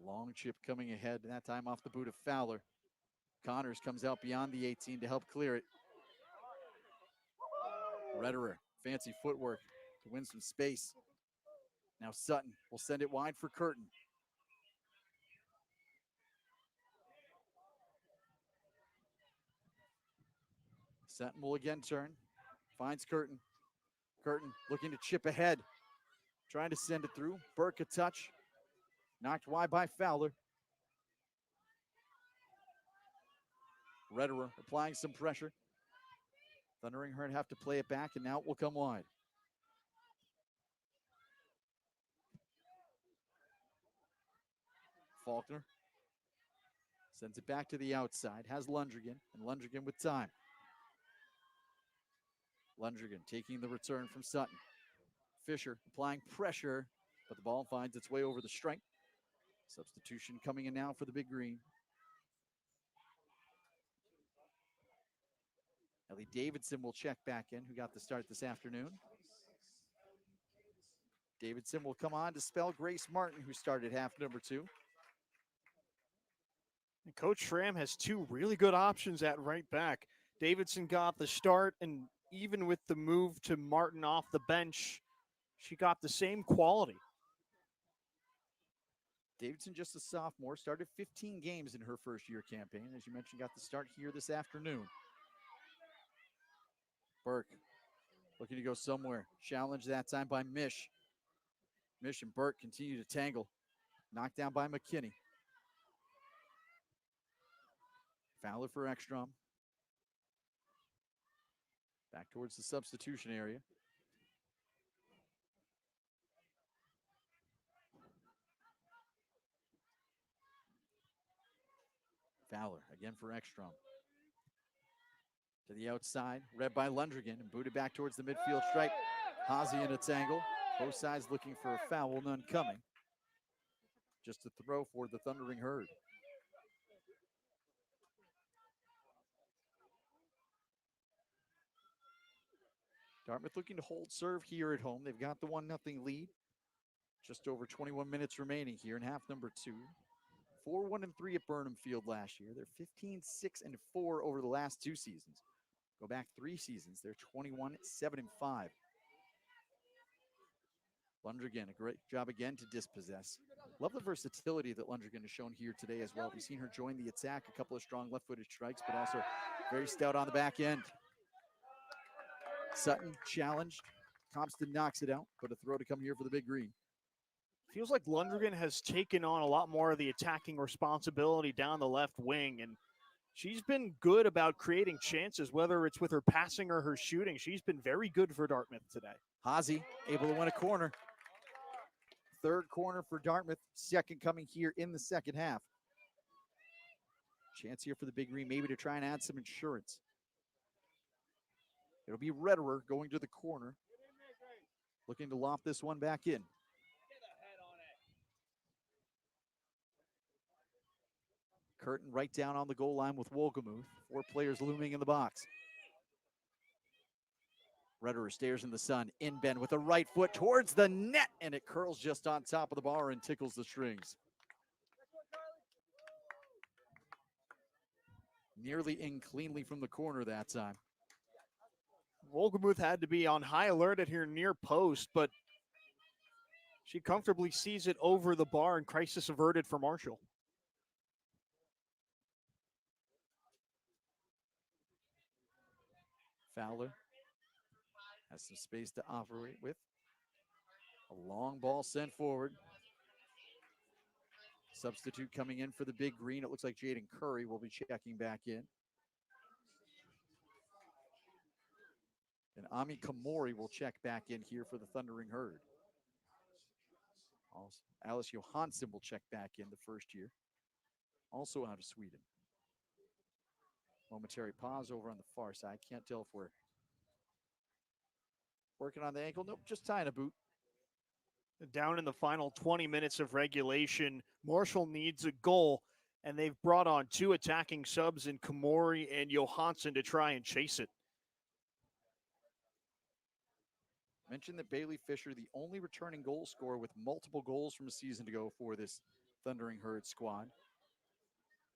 Long chip coming ahead, that time off the boot of Fowler. Connors comes out beyond the 18 to help clear it. Retterer Fancy footwork to win some space. Now Sutton will send it wide for Curtin. Sutton will again turn. Finds Curtin. Curtin looking to chip ahead. Trying to send it through. Burke a touch. Knocked wide by Fowler. Rederer applying some pressure. Thundering Herd have to play it back, and now it will come wide. Faulkner sends it back to the outside. Has Lundgren, and Lundgren with time. Lundgren taking the return from Sutton. Fisher applying pressure, but the ball finds its way over the stripe. Substitution coming in now for the Big Green. Ellie Davidson will check back in, who got the start this afternoon. Davidson will come on to spell Grace Martin, who started half number 2. And Coach Schramm has 2 really good options at right back. Davidson got the start, and even with the move to Martin off the bench, she got the same quality. Davidson, just a sophomore, started 15 games in her first year campaign. As you mentioned, got the start here this afternoon. Burke looking to go somewhere. Challenged that time by Mish. Mish and Burke continue to tangle. Knocked down by McKinney. Fowler for Ekstrom. Back towards the substitution area. Fowler again for Ekstrom. To the outside, read by Lundgren and booted back towards the midfield stripe. Hazy in a tangle. Both sides looking for a foul, none coming. Just a throw for the Thundering Herd. Dartmouth looking to hold serve here at home. They've got the 1-0 lead. Just over 21 minutes remaining here in half number 2. 4-1-3 at Burnham Field last year. They're 15-6-4 over the last 2 seasons. Go back 3 seasons, they're 21-7-5. Lundgren, a great job again to dispossess. Love the versatility that Lundgren has shown here today as well. We've seen her join the attack, a couple of strong left-footed strikes, but also very stout on the back end. Sutton challenged. Compston knocks it out, but a throw to come here for the Big Green. Feels like Lundgren has taken on a lot more of the attacking responsibility down the left wing, and she's been good about creating chances, whether it's with her passing or her shooting. She's been very good for Dartmouth today. Hazy able to win a corner. Third corner for Dartmouth, second coming here in the second half. Chance here for the Big Green maybe to try and add some insurance. It'll be Rederer going to the corner, looking to loft this one back in. Curtin right down on the goal line with Wolgemuth. 4 players looming in the box. Rederer stares in the sun, in bend with a right foot towards the net, and it curls just on top of the bar and tickles the strings. Nearly in cleanly from the corner that time. Wolgemuth had to be on high alert at her near post, but she comfortably sees it over the bar, and crisis averted for Marshall. Fowler has some space to operate with. A long ball sent forward. Substitute coming in for the Big Green. It looks like Jaden Curry will be checking back in. And Ami Kamori will check back in here for the Thundering Herd. Also, Alice Johansson will check back in the first year. Also out of Sweden. Momentary pause over on the far side. Can't tell if we're working on the ankle. Nope, just tying a boot. Down in the final 20 minutes of regulation, Marshall needs a goal, and they've brought on 2 attacking subs in Kamori and Johansson to try and chase it. Mentioned that Bailey Fisher, the only returning goal scorer with multiple goals from a season ago for this Thundering Herd squad.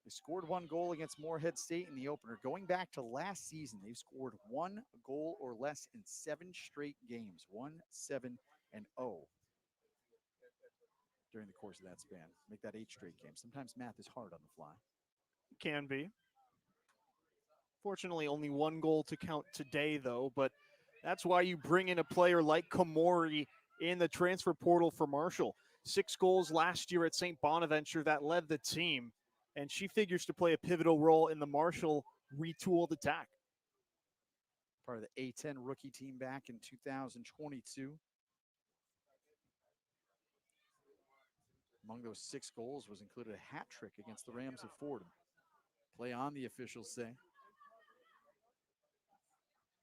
They scored 1 goal against Moorhead State in the opener. Going back to last season, they've scored 1 goal or less in 7 straight games. 1-7-0 during the course of that span. Make that 8 straight games. Sometimes math is hard on the fly. Can be. Fortunately, only 1 goal to count today, though, but that's why you bring in a player like Komori in the transfer portal for Marshall. 6 goals last year at St. Bonaventure that led the team, and she figures to play a pivotal role in the Marshall retooled attack. Part of the A10 rookie team back in 2022. Among those 6 goals was included a hat trick against the Rams of Fordham. Play on, the officials say.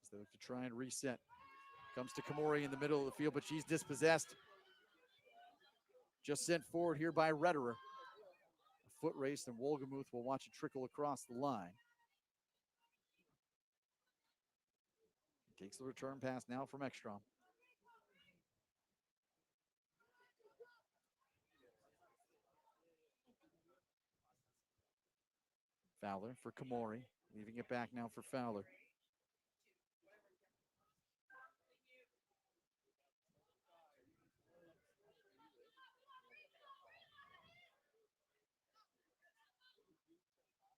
As they look to try and reset. Comes to Komori in the middle of the field, but she's dispossessed. Just sent forward here by Retterer. A foot race, and Wolgemuth will watch it trickle across the line. Takes the return pass now from Ekstrom. Fowler for Komori, leaving it back now for Fowler.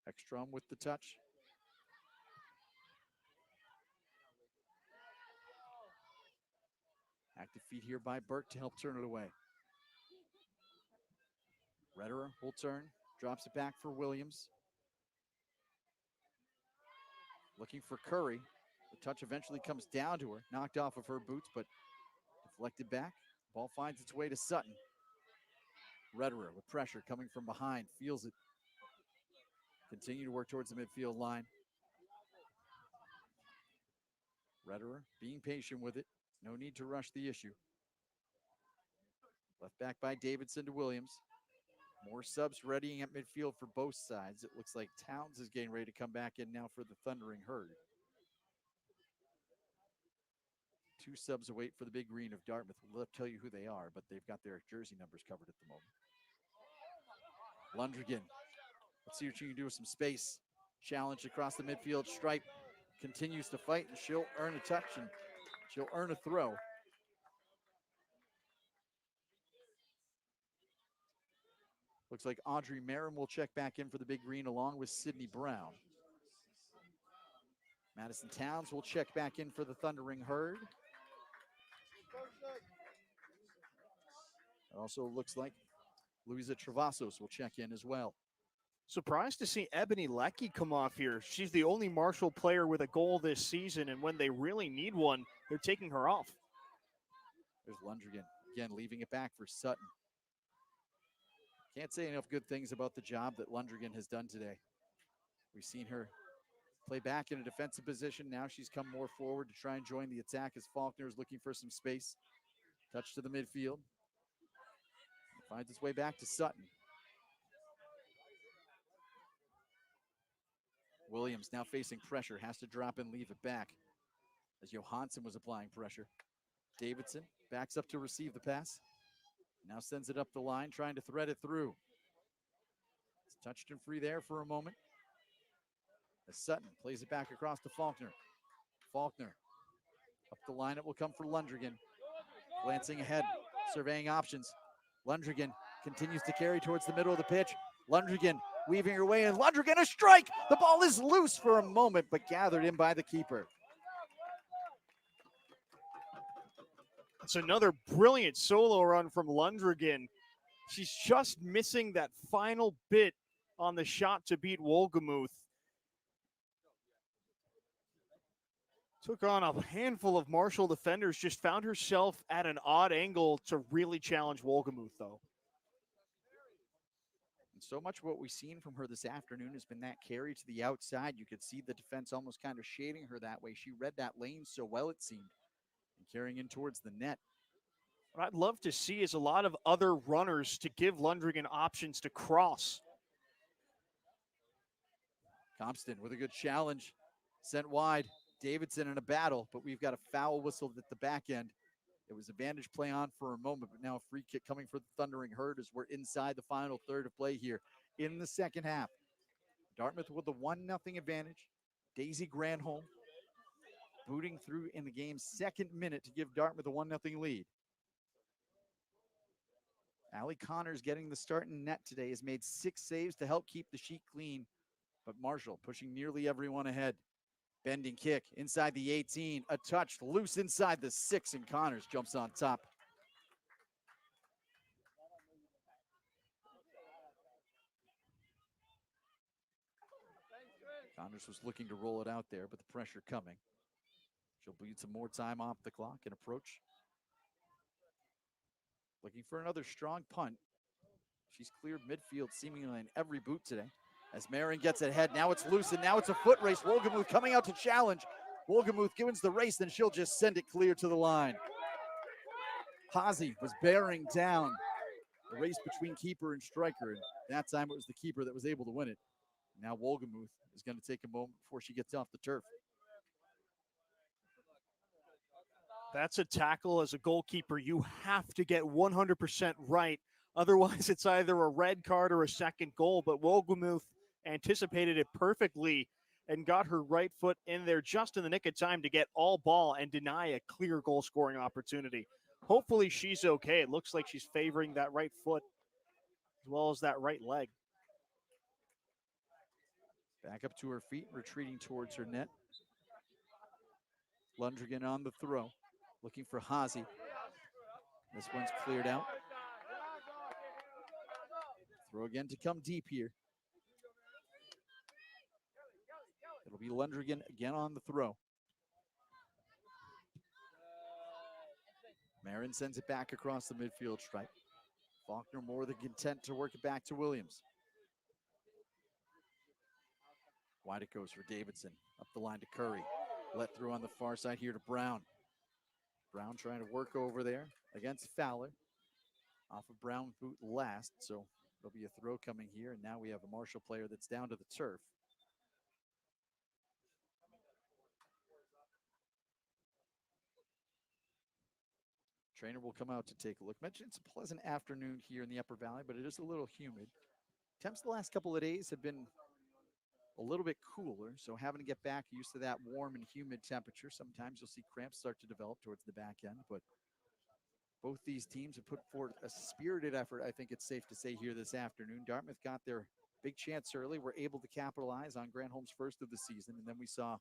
Ekstrom with the touch. Active feet here by Burke to help turn it away. Retterer will turn, drops it back for Williams. Looking for Curry. The touch eventually comes down to her, knocked off of her boots, but deflected back. Ball finds its way to Sutton. Retterer with pressure coming from behind, feels it. Continue to work towards the midfield line. Retterer being patient with it. No need to rush the issue. Left back by Davidson to Williams. More subs readying at midfield for both sides. It looks like Towns is getting ready to come back in now for the Thundering Herd. 2 subs await for the Big Green of Dartmouth. We'll tell you who they are, but they've got their jersey numbers covered at the moment. Lundgren. Let's see what she can do with some space. Challenge across the midfield stripe. Continues to fight, and she'll earn a touch, and she'll earn a throw. Looks like Audrey Merrim will check back in for the Big Green along with Sydney Brown. Madison Towns will check back in for the Thundering Herd. It also looks like Luisa Travasos will check in as well. Surprised to see Ebony Leckie come off here. She's the only Marshall player with a goal this season, and when they really need one, they're taking her off. There's Lundgren, again, leaving it back for Sutton. Can't say enough good things about the job that Lundgren has done today. We've seen her play back in a defensive position. Now she's come more forward to try and join the attack as Faulkner is looking for some space. Touch to the midfield. Finds its way back to Sutton. Williams now facing pressure, has to drop and leave it back as Johansson was applying pressure. Davidson backs up to receive the pass. Now sends it up the line, trying to thread it through. It's touched and free there for a moment. As Sutton plays it back across to Faulkner. Faulkner up the line, it will come for Lundgren. Glancing ahead, surveying options. Lundgren continues to carry towards the middle of the pitch. Lundgren weaving her way in. Lundgren, a strike! The ball is loose for a moment, but gathered in by the keeper. It's another brilliant solo run from Lundgren. She's just missing that final bit on the shot to beat Wolgemuth. Took on a handful of Marshall defenders, just found herself at an odd angle to really challenge Wolgemuth, though. And so much of what we've seen from her this afternoon has been that carry to the outside. You could see the defense almost kind of shading her that way. She read that lane so well, it seemed, and carrying in towards the net. What I'd love to see is a lot of other runners to give Lundgren options to cross. Compston with a good challenge, sent wide. Davidson in a battle, but we've got a foul whistled at the back end. It was advantage play on for a moment, but now a free kick coming for the Thundering Herd as we're inside the final third of play here in the second half. Dartmouth with the 1-0 advantage. Daisy Granholm booting through in the game's second minute to give Dartmouth a 1-0 lead. Allie Connors getting the start in net today has made 6 saves to help keep the sheet clean, but Marshall pushing nearly everyone ahead. Bending kick inside the 18, a touch loose inside the 6, and Connors jumps on top. Connors was looking to roll it out there, but the pressure coming. She'll bleed some more time off the clock and approach. Looking for another strong punt. She's cleared midfield seemingly in every boot today. As Marin gets ahead, now it's loose, and now it's a foot race. Wolgemuth coming out to challenge. Wolgemuth wins the race, then she'll just send it clear to the line. Hazy was bearing down the race between keeper and striker, and that time it was the keeper that was able to win it. Now Wolgemuth is going to take a moment before she gets off the turf. That's a tackle as a goalkeeper. You have to get 100% right. Otherwise, it's either a red card or a second goal. But Wolgemuth anticipated it perfectly and got her right foot in there just in the nick of time to get all ball and deny a clear goal scoring opportunity. Hopefully she's okay. It looks like she's favoring that right foot as well as that right leg. Back up to her feet, retreating towards her net. Lundgren on the throw, looking for Hazy. This one's cleared out. Throw again to come deep here. It'll be Lundgren again on the throw. Marin sends it back across the midfield stripe. Faulkner more than content to work it back to Williams. Wide it goes for Davidson. Up the line to Curry. Let through on the far side here to Brown. Brown trying to work over there against Fowler. Off of Brown boot last, so there'll be a throw coming here, and now we have a Marshall player that's down to the turf. Trainer will come out to take a look. Mentioned it's a pleasant afternoon here in the Upper Valley, but it is a little humid. Temps the last couple of days have been a little bit cooler, so having to get back used to that warm and humid temperature. Sometimes you'll see cramps start to develop towards the back end, but both these teams have put forward a spirited effort, I think it's safe to say, here this afternoon. Dartmouth got their big chance early, were able to capitalize on Granholm's first of the season, and then we saw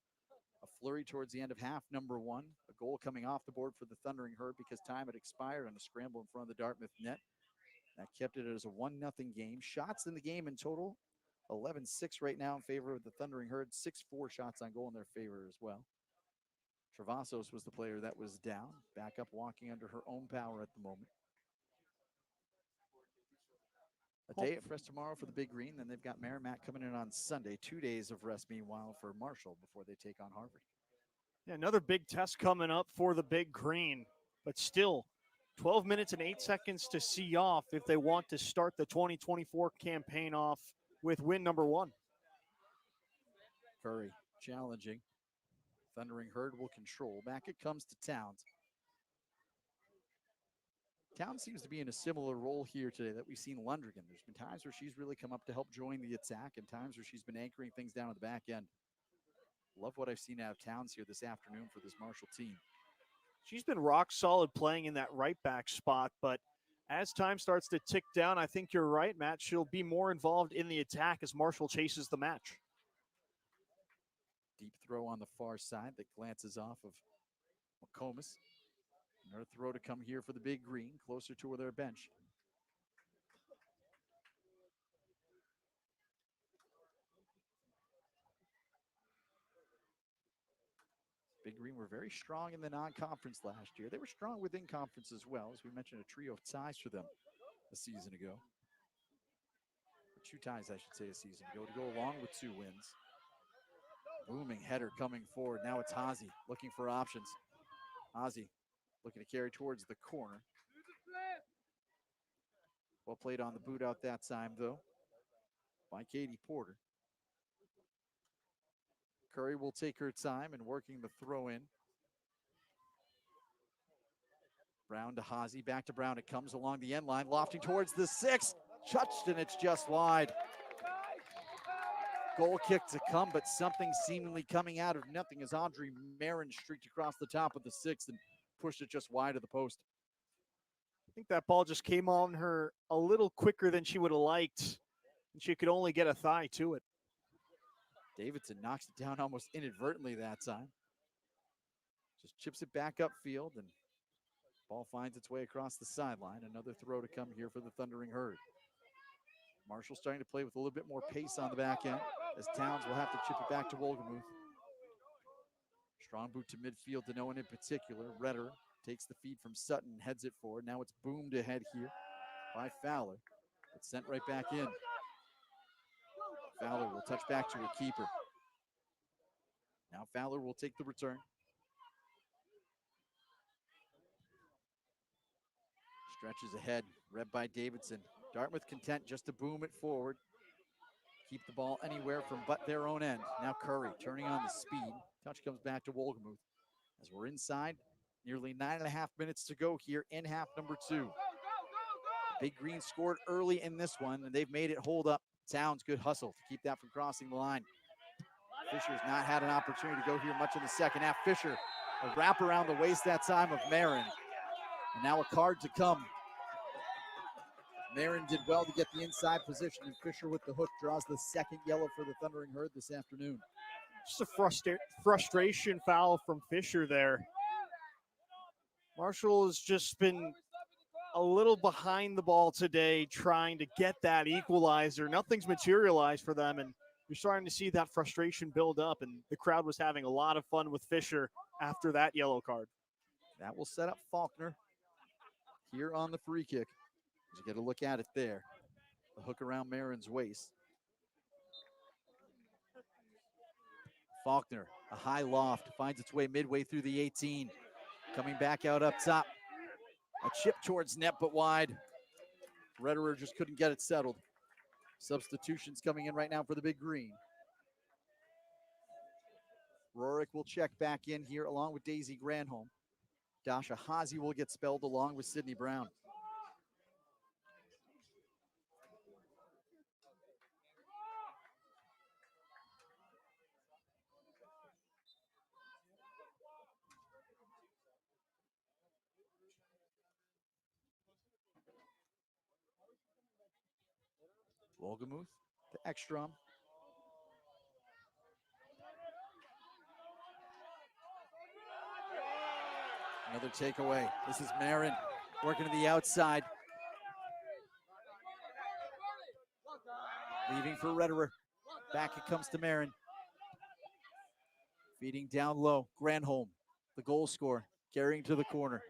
a flurry towards the end of half number 1, a goal coming off the board for the Thundering Herd because time had expired on a scramble in front of the Dartmouth net. That kept it as a 1-0 game. Shots in the game in total, 11-6 right now in favor of the Thundering Herd, 6-4 shots on goal in their favor as well. Travasos was the player that was down, back up walking under her own power at the moment. A day of rest tomorrow for the Big Green, then they've got Merrimack coming in on Sunday. 2 days of rest, meanwhile, for Marshall before they take on Harvard. Yeah, another big test coming up for the Big Green, but still 12 minutes and 8 seconds to see off if they want to start the 2024 campaign off with win number 1. Curry challenging. Thundering Herd will control. Back it comes to Towns. Towns seems to be in a similar role here today that we've seen Lundgren. There's been times where she's really come up to help join the attack and times where she's been anchoring things down at the back end. Love what I've seen out of Towns here this afternoon for this Marshall team. She's been rock solid playing in that right back spot, but as time starts to tick down, I think you're right, Matt. She'll be more involved in the attack as Marshall chases the match. Deep throw on the far side that glances off of McComas. Another throw to come here for the Big Green, closer to their bench. Big Green were very strong in the non-conference last year. They were strong within conference as well, as we mentioned, a trio of ties for them a season ago. Or 2 ties, I should say, a season ago, to go along with 2 wins. Booming header coming forward. Now it's Hazy looking for options. Hazy looking to carry towards the corner. Well played on the boot out that time, though, by Katie Porter. Curry will take her time and working the throw in. Brown to Hazy, back to Brown. It comes along the end line, lofting towards the 6. Touched, and it's just wide. Goal kick to come, but something seemingly coming out of nothing as Audrey Marin streaked across the top of the sixth and pushed it just wide of the post. I think that ball just came on her a little quicker than she would have liked, and she could only get a thigh to it. Davidson knocks it down almost inadvertently that time. Just chips it back upfield, and ball finds its way across the sideline. Another throw to come here for the Thundering Herd. Marshall starting to play with a little bit more pace on the back end, as Towns will have to chip it back to Wolgemuth. Strong boot to midfield to no one in particular. Redder takes the feed from Sutton, heads it forward. Now it's boomed ahead here by Fowler. It's sent right back in. Fowler will touch back to her keeper. Now Fowler will take the return. Stretches ahead, read by Davidson. Dartmouth content just to boom it forward. Keep the ball anywhere from but their own end. Now Curry turning on the speed. Touch comes back to Wolgemuth. As we're inside, nearly 9.5 minutes to go here in half number 2. Big Green scored early in this one, and they've made it hold up. Towns, good hustle to keep that from crossing the line. Fisher's not had an opportunity to go here much in the second half. Fisher, a wrap around the waist that time of Marin. And now a card to come. Marin did well to get the inside position, and Fisher with the hook draws the second yellow for the Thundering Herd this afternoon. Just a frustration foul from Fisher there. Marshall has just been a little behind the ball today trying to get that equalizer. Nothing's materialized for them, and you're starting to see that frustration build up, and the crowd was having a lot of fun with Fisher after that yellow card. That will set up Faulkner here on the free kick. You get a look at it there. The hook around Marin's waist. Faulkner, a high loft, finds its way midway through the 18. Coming back out up top. A chip towards net, but wide. Rederer just couldn't get it settled. Substitutions coming in right now for the Big Green. Rorick will check back in here along with Daisy Granholm. Dasha Hazy will get spelled along with Sydney Brown. Wolgemuth to Ekstrom. Another takeaway. This is Marin working to the outside. Leaving for Rederer. Back it comes to Marin. Feeding down low. Granholm, the goal scorer, carrying to the corner.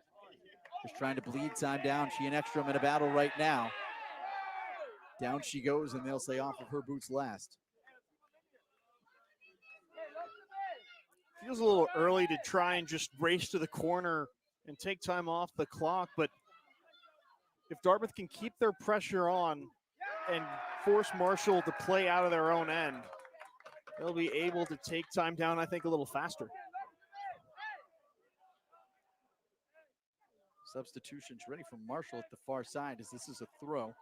Just trying to bleed time down. She and Ekstrom in a battle right now. Down she goes, and they'll say off of her boots last. Feels a little early to try and just race to the corner and take time off the clock, but if Dartmouth can keep their pressure on and force Marshall to play out of their own end, they'll be able to take time down, I think, a little faster. Substitutions ready for Marshall at the far side as this is a throw.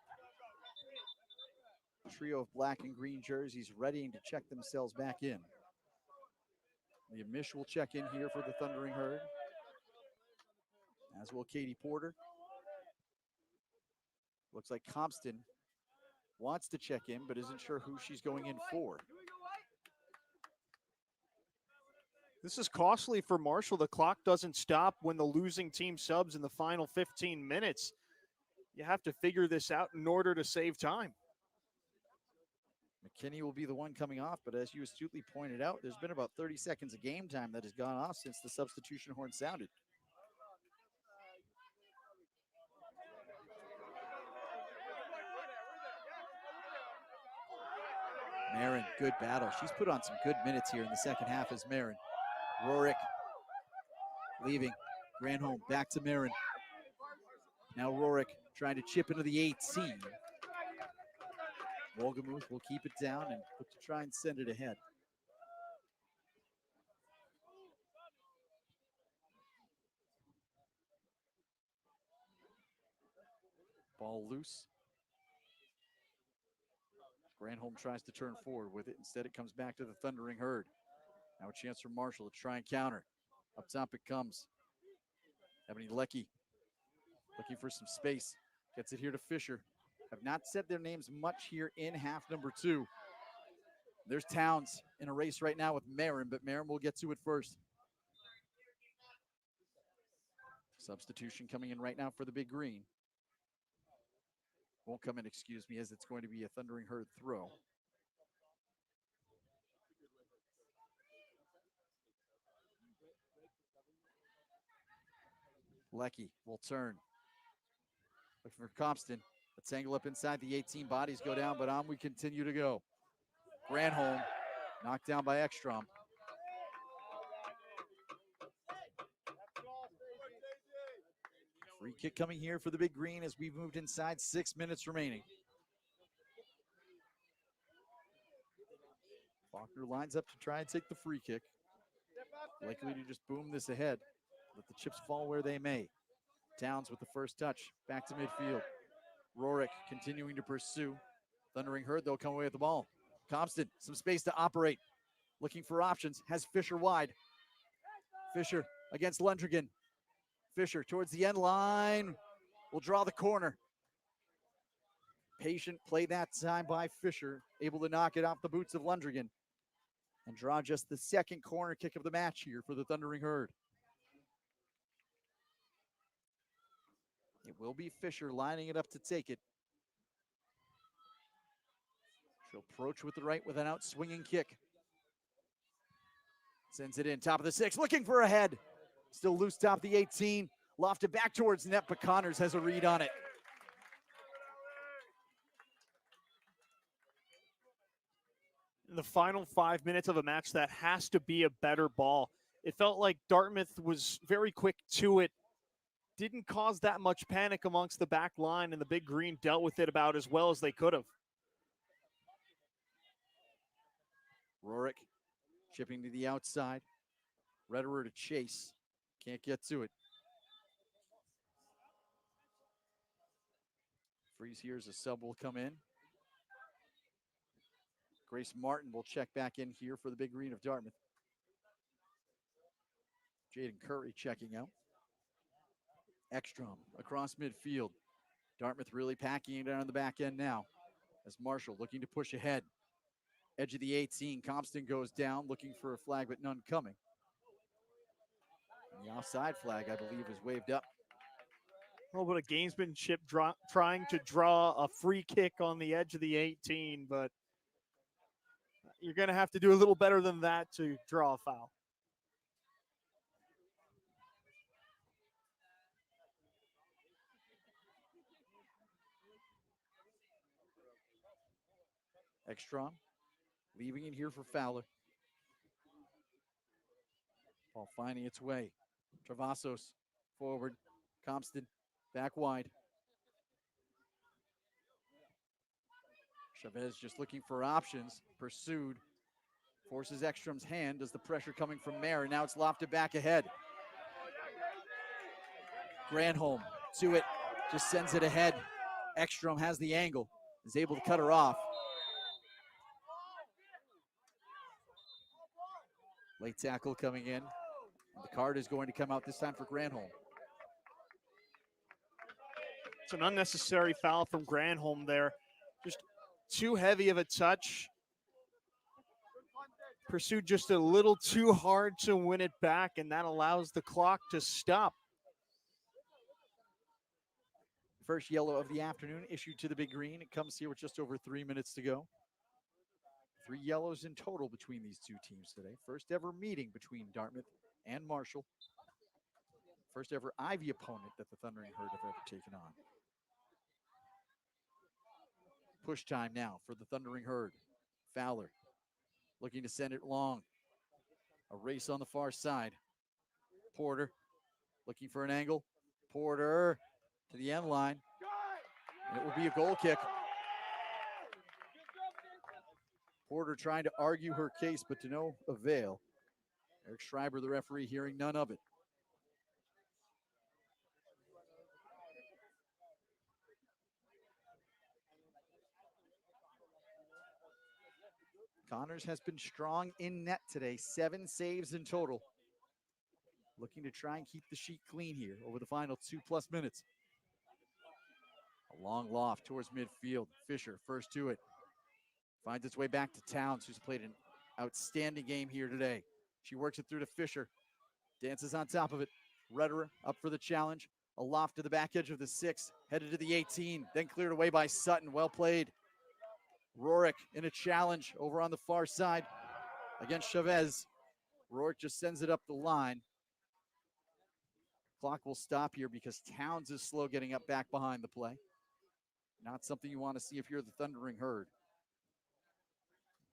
Trio of black and green jerseys readying to check themselves back in. The Amish will check in here for the Thundering Herd, as will Katie Porter. Looks like Compston wants to check in, but isn't sure who she's going in for. This is costly for Marshall. The clock doesn't stop when the losing team subs in the final 15 minutes. You have to figure this out in order to save time. McKinney will be the one coming off, but as you astutely pointed out, there's been about 30 seconds of game time that has gone off since the substitution horn sounded. Marin, good battle. She's put on some good minutes here in the second half as Marin. Rorick leaving. Granholm back to Marin. Now Rorick trying to chip into the 18. Wolgemuth will keep it down and look to try and send it ahead. Ball loose. Granholm tries to turn forward with it. Instead, it comes back to the Thundering Herd. Now a chance for Marshall to try and counter. Up top it comes. Ebony Leckie looking for some space. Gets it here to Fisher. Have not said their names much here in half number 2. There's Towns in a race right now with Marin, but Marin will get to it first. Substitution coming in right now for the Big Green. Won't come in, excuse me, as it's going to be a Thundering Herd throw. Leckie will turn. Looking for Compston. Let's angle up inside the 18. Bodies go down, but on we continue to go. Granholm knocked down by Ekstrom. Free kick coming here for the Big Green as we've moved inside, 6 minutes remaining. Faulkner lines up to try and take the free kick. Likely to just boom this ahead. Let the chips fall where they may. Towns with the first touch. Back to midfield. Rorick continuing to pursue. Thundering Herd, they'll come away with the ball. Compston, some space to operate. Looking for options. Has Fisher wide. Fisher against Lundrigan. Fisher towards the end line. Will draw the corner. Patient play that time by Fisher. Able to knock it off the boots of Lundrigan. And draw just the second corner kick of the match here for the Thundering Herd. It will be Fisher lining it up to take it. She'll approach with the right with an out swinging kick. Sends it in, top of the 6, looking for a head. Still loose top of the 18. Lofted back towards net, but Connors has a read on it. In the final 5 minutes of a match, that has to be a better ball. It felt like Dartmouth was very quick to it. Didn't cause that much panic amongst the back line, and the Big Green dealt with it about as well as they could have. Rorick chipping to the outside. Rederer to chase. Can't get to it. Freeze here as a sub will come in. Grace Martin will check back in here for the Big Green of Dartmouth. Jaden Curry checking out. Ekstrom across midfield. Dartmouth really packing it down on the back end now as Marshall looking to push ahead. Edge of the 18. Compston goes down looking for a flag, but none coming. And the offside flag, I believe, is waved up. A little bit of gamesmanship trying to draw a free kick on the edge of the 18, but you're going to have to do a little better than that to draw a foul. Ekstrom leaving it here for Fowler. Ball finding its way. Travasos forward. Compston back wide. Chavez just looking for options. Pursued. Forces Ekstrom's hand. Does the pressure coming from Mayer. Now it's lofted back ahead. Granholm to it. Just sends it ahead. Ekstrom has the angle. Is able to cut her off. Late tackle coming in. The card is going to come out this time for Granholm. It's an unnecessary foul from Granholm there. Just too heavy of a touch. Pursued just a little too hard to win it back, and that allows the clock to stop. First yellow of the afternoon issued to the Big Green. It comes here with just over 3 minutes to go. 3 yellows in total between these two teams today. First ever meeting between Dartmouth and Marshall. First ever Ivy opponent that the Thundering Herd have ever taken on. Push time now for the Thundering Herd. Fowler looking to send it long. A race on the far side. Porter looking for an angle. Porter to the end line. And it will be a goal kick. Porter trying to argue her case, but to no avail. Eric Schreiber, the referee, hearing none of it. Connors has been strong in net today, 7 saves in total. Looking to try and keep the sheet clean here over the final 2+ minutes. A long loft towards midfield. Fisher first to it. Finds its way back to Towns, who's played an outstanding game here today. She works it through to Fisher. Dances on top of it. Rederer up for the challenge. A loft to the back edge of the 6. Headed to the 18. Then cleared away by Sutton. Well played. Rorick in a challenge over on the far side against Chavez. Rorick just sends it up the line. Clock will stop here because Towns is slow getting up back behind the play. Not something you want to see if you're the Thundering Herd.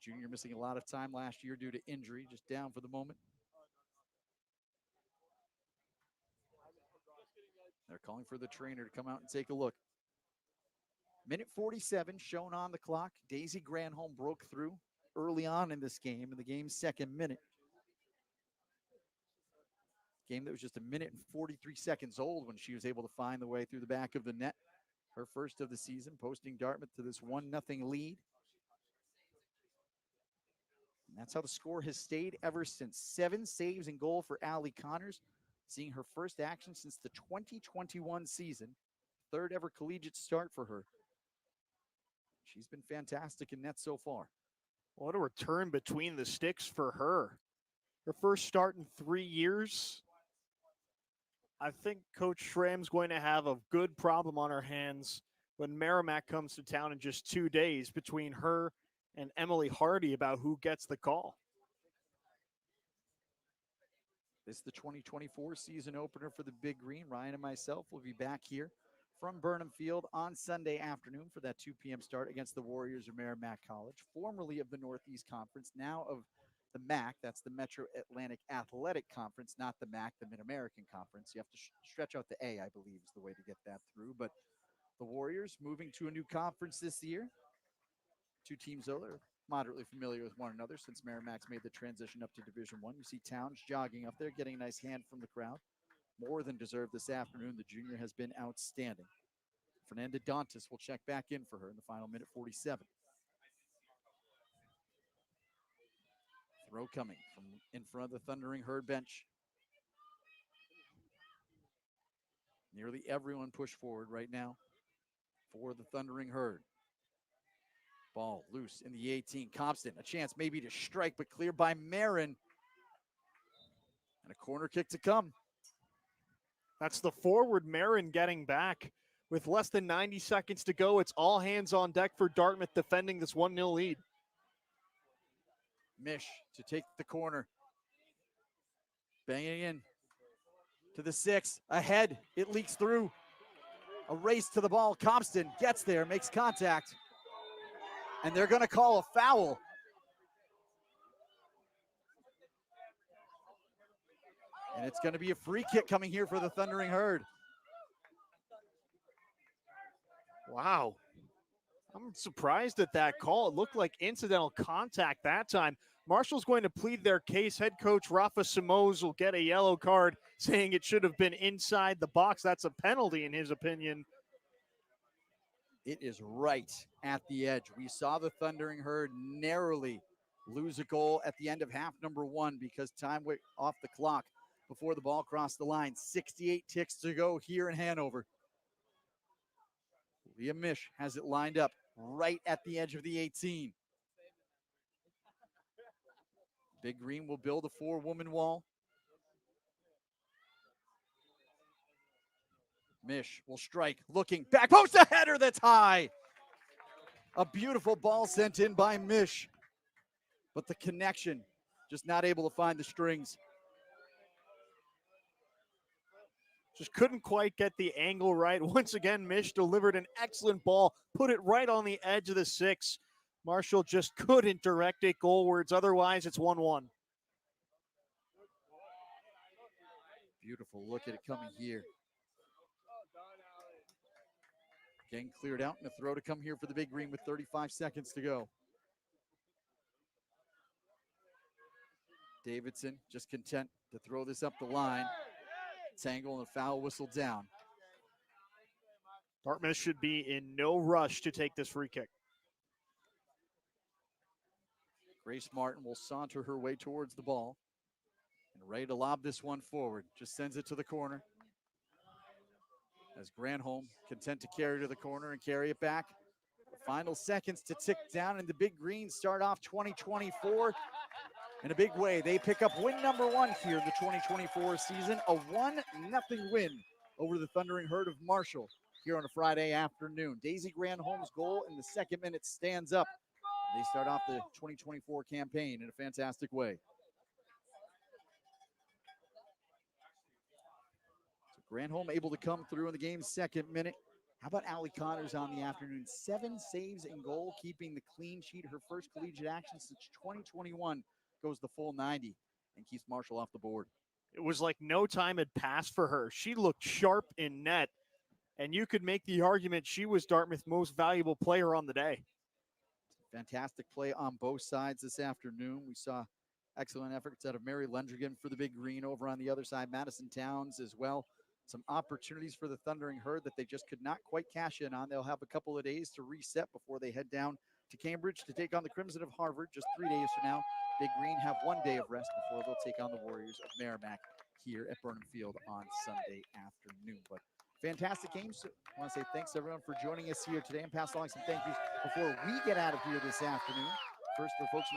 Junior missing a lot of time last year due to injury, just down for the moment. They're calling for the trainer to come out and take a look. Minute 47 shown on the clock. Daisy Granholm broke through early on in this game, in the game's second minute. Game that was just 1 minute and 43 seconds old when she was able to find the way through the back of the net. Her first of the season, posting Dartmouth to this 1-0 lead. And that's how the score has stayed ever since. 7 saves and goal for Allie Connors, seeing her first action since the 2021 season. 3rd ever collegiate start for her. She's been fantastic in net so far. What a return between the sticks for her. Her first start in 3 years. I think Coach Schramm's going to have a good problem on her hands when Merrimack comes to town in just 2 days between her and Emily Hardy about who gets the call. This is the 2024 season opener for the Big Green. Ryan and myself will be back here from Burnham Field on Sunday afternoon for that 2 p.m. start against the Warriors of Merrimack College, formerly of the Northeast Conference, now of the MAC. That's the Metro Atlantic Athletic Conference, not the MAC, the Mid-American Conference. You have to stretch out the A, I believe, is the way to get that through. But the Warriors moving to a new conference this year. 2 teams, though, they're moderately familiar with one another since Merrimack's made the transition up to Division I. You see Towns jogging up there, getting a nice hand from the crowd. More than deserved this afternoon. The junior has been outstanding. Fernanda Dantas will check back in for her in the final minute 47. Throw coming from in front of the Thundering Herd bench. Nearly everyone pushed forward right now for the Thundering Herd. Ball loose in the 18. Compston, a chance maybe to strike, but cleared by Marin. And a corner kick to come. That's the forward Marin getting back. With less than 90 seconds to go, it's all hands on deck for Dartmouth defending this 1-0 lead. Mish to take the corner. Banging in to the 6. Ahead, it leaks through. A race to the ball. Compston gets there, makes contact. And they're going to call a foul. And it's going to be a free kick coming here for the Thundering Herd. Wow. I'm surprised at that call. It looked like incidental contact that time. Marshall's going to plead their case. Head coach Rafa Simoes will get a yellow card saying it should have been inside the box. That's a penalty in his opinion. It is right at the edge. We saw the Thundering Herd narrowly lose a goal at the end of half number 1 because time went off the clock before the ball crossed the line. 68 ticks to go here in Hanover. Leah Mish has it lined up right at the edge of the 18. Big Green will build a 4-woman wall. Mish will strike, looking, back post, a header that's high. A beautiful ball sent in by Mish, but the connection, just not able to find the strings. Just couldn't quite get the angle right. Once again, Mish delivered an excellent ball, put it right on the edge of the 6. Marshall just couldn't direct it goalwards. Otherwise, it's 1-1. Beautiful look at it coming here. Getting cleared out and a throw to come here for the Big Green with 35 seconds to go. Davidson just content to throw this up the line. Tangle and a foul whistle down. Dartmouth should be in no rush to take this free kick. Grace Martin will saunter her way towards the ball and ready to lob this one forward. Just sends it to the corner. As Granholm content to carry to the corner and carry it back. The final seconds to tick down, and the Big Greens start off 2024 in a big way. They pick up win number 1 here in the 2024 season, a 1-0 win over the Thundering Herd of Marshall here on a Friday afternoon. Daisy Granholm's goal in the second minute stands up. They start off the 2024 campaign in a fantastic way. So Granholm able to come through in the game's second minute. How about Allie Connors on the afternoon? 7 saves in goal, keeping the clean sheet. Her first collegiate action since 2021 goes the full 90 and keeps Marshall off the board. It was like no time had passed for her. She looked sharp in net, and you could make the argument she was Dartmouth's most valuable player on the day. Fantastic play on both sides this afternoon. We saw excellent efforts out of Mary Lundrigan for the Big Green over on the other side. Madison Towns as well. Some opportunities for the Thundering Herd that they just could not quite cash in on. They'll have a couple of days to reset before they head down to Cambridge to take on the Crimson of Harvard just 3 days from now. Big Green have 1 day of rest before they'll take on the Warriors of Merrimack here at Burnham Field on Sunday afternoon. But fantastic games. I want to say thanks everyone for joining us here today and pass along some thank yous before we get out of here this afternoon. First, the folks in the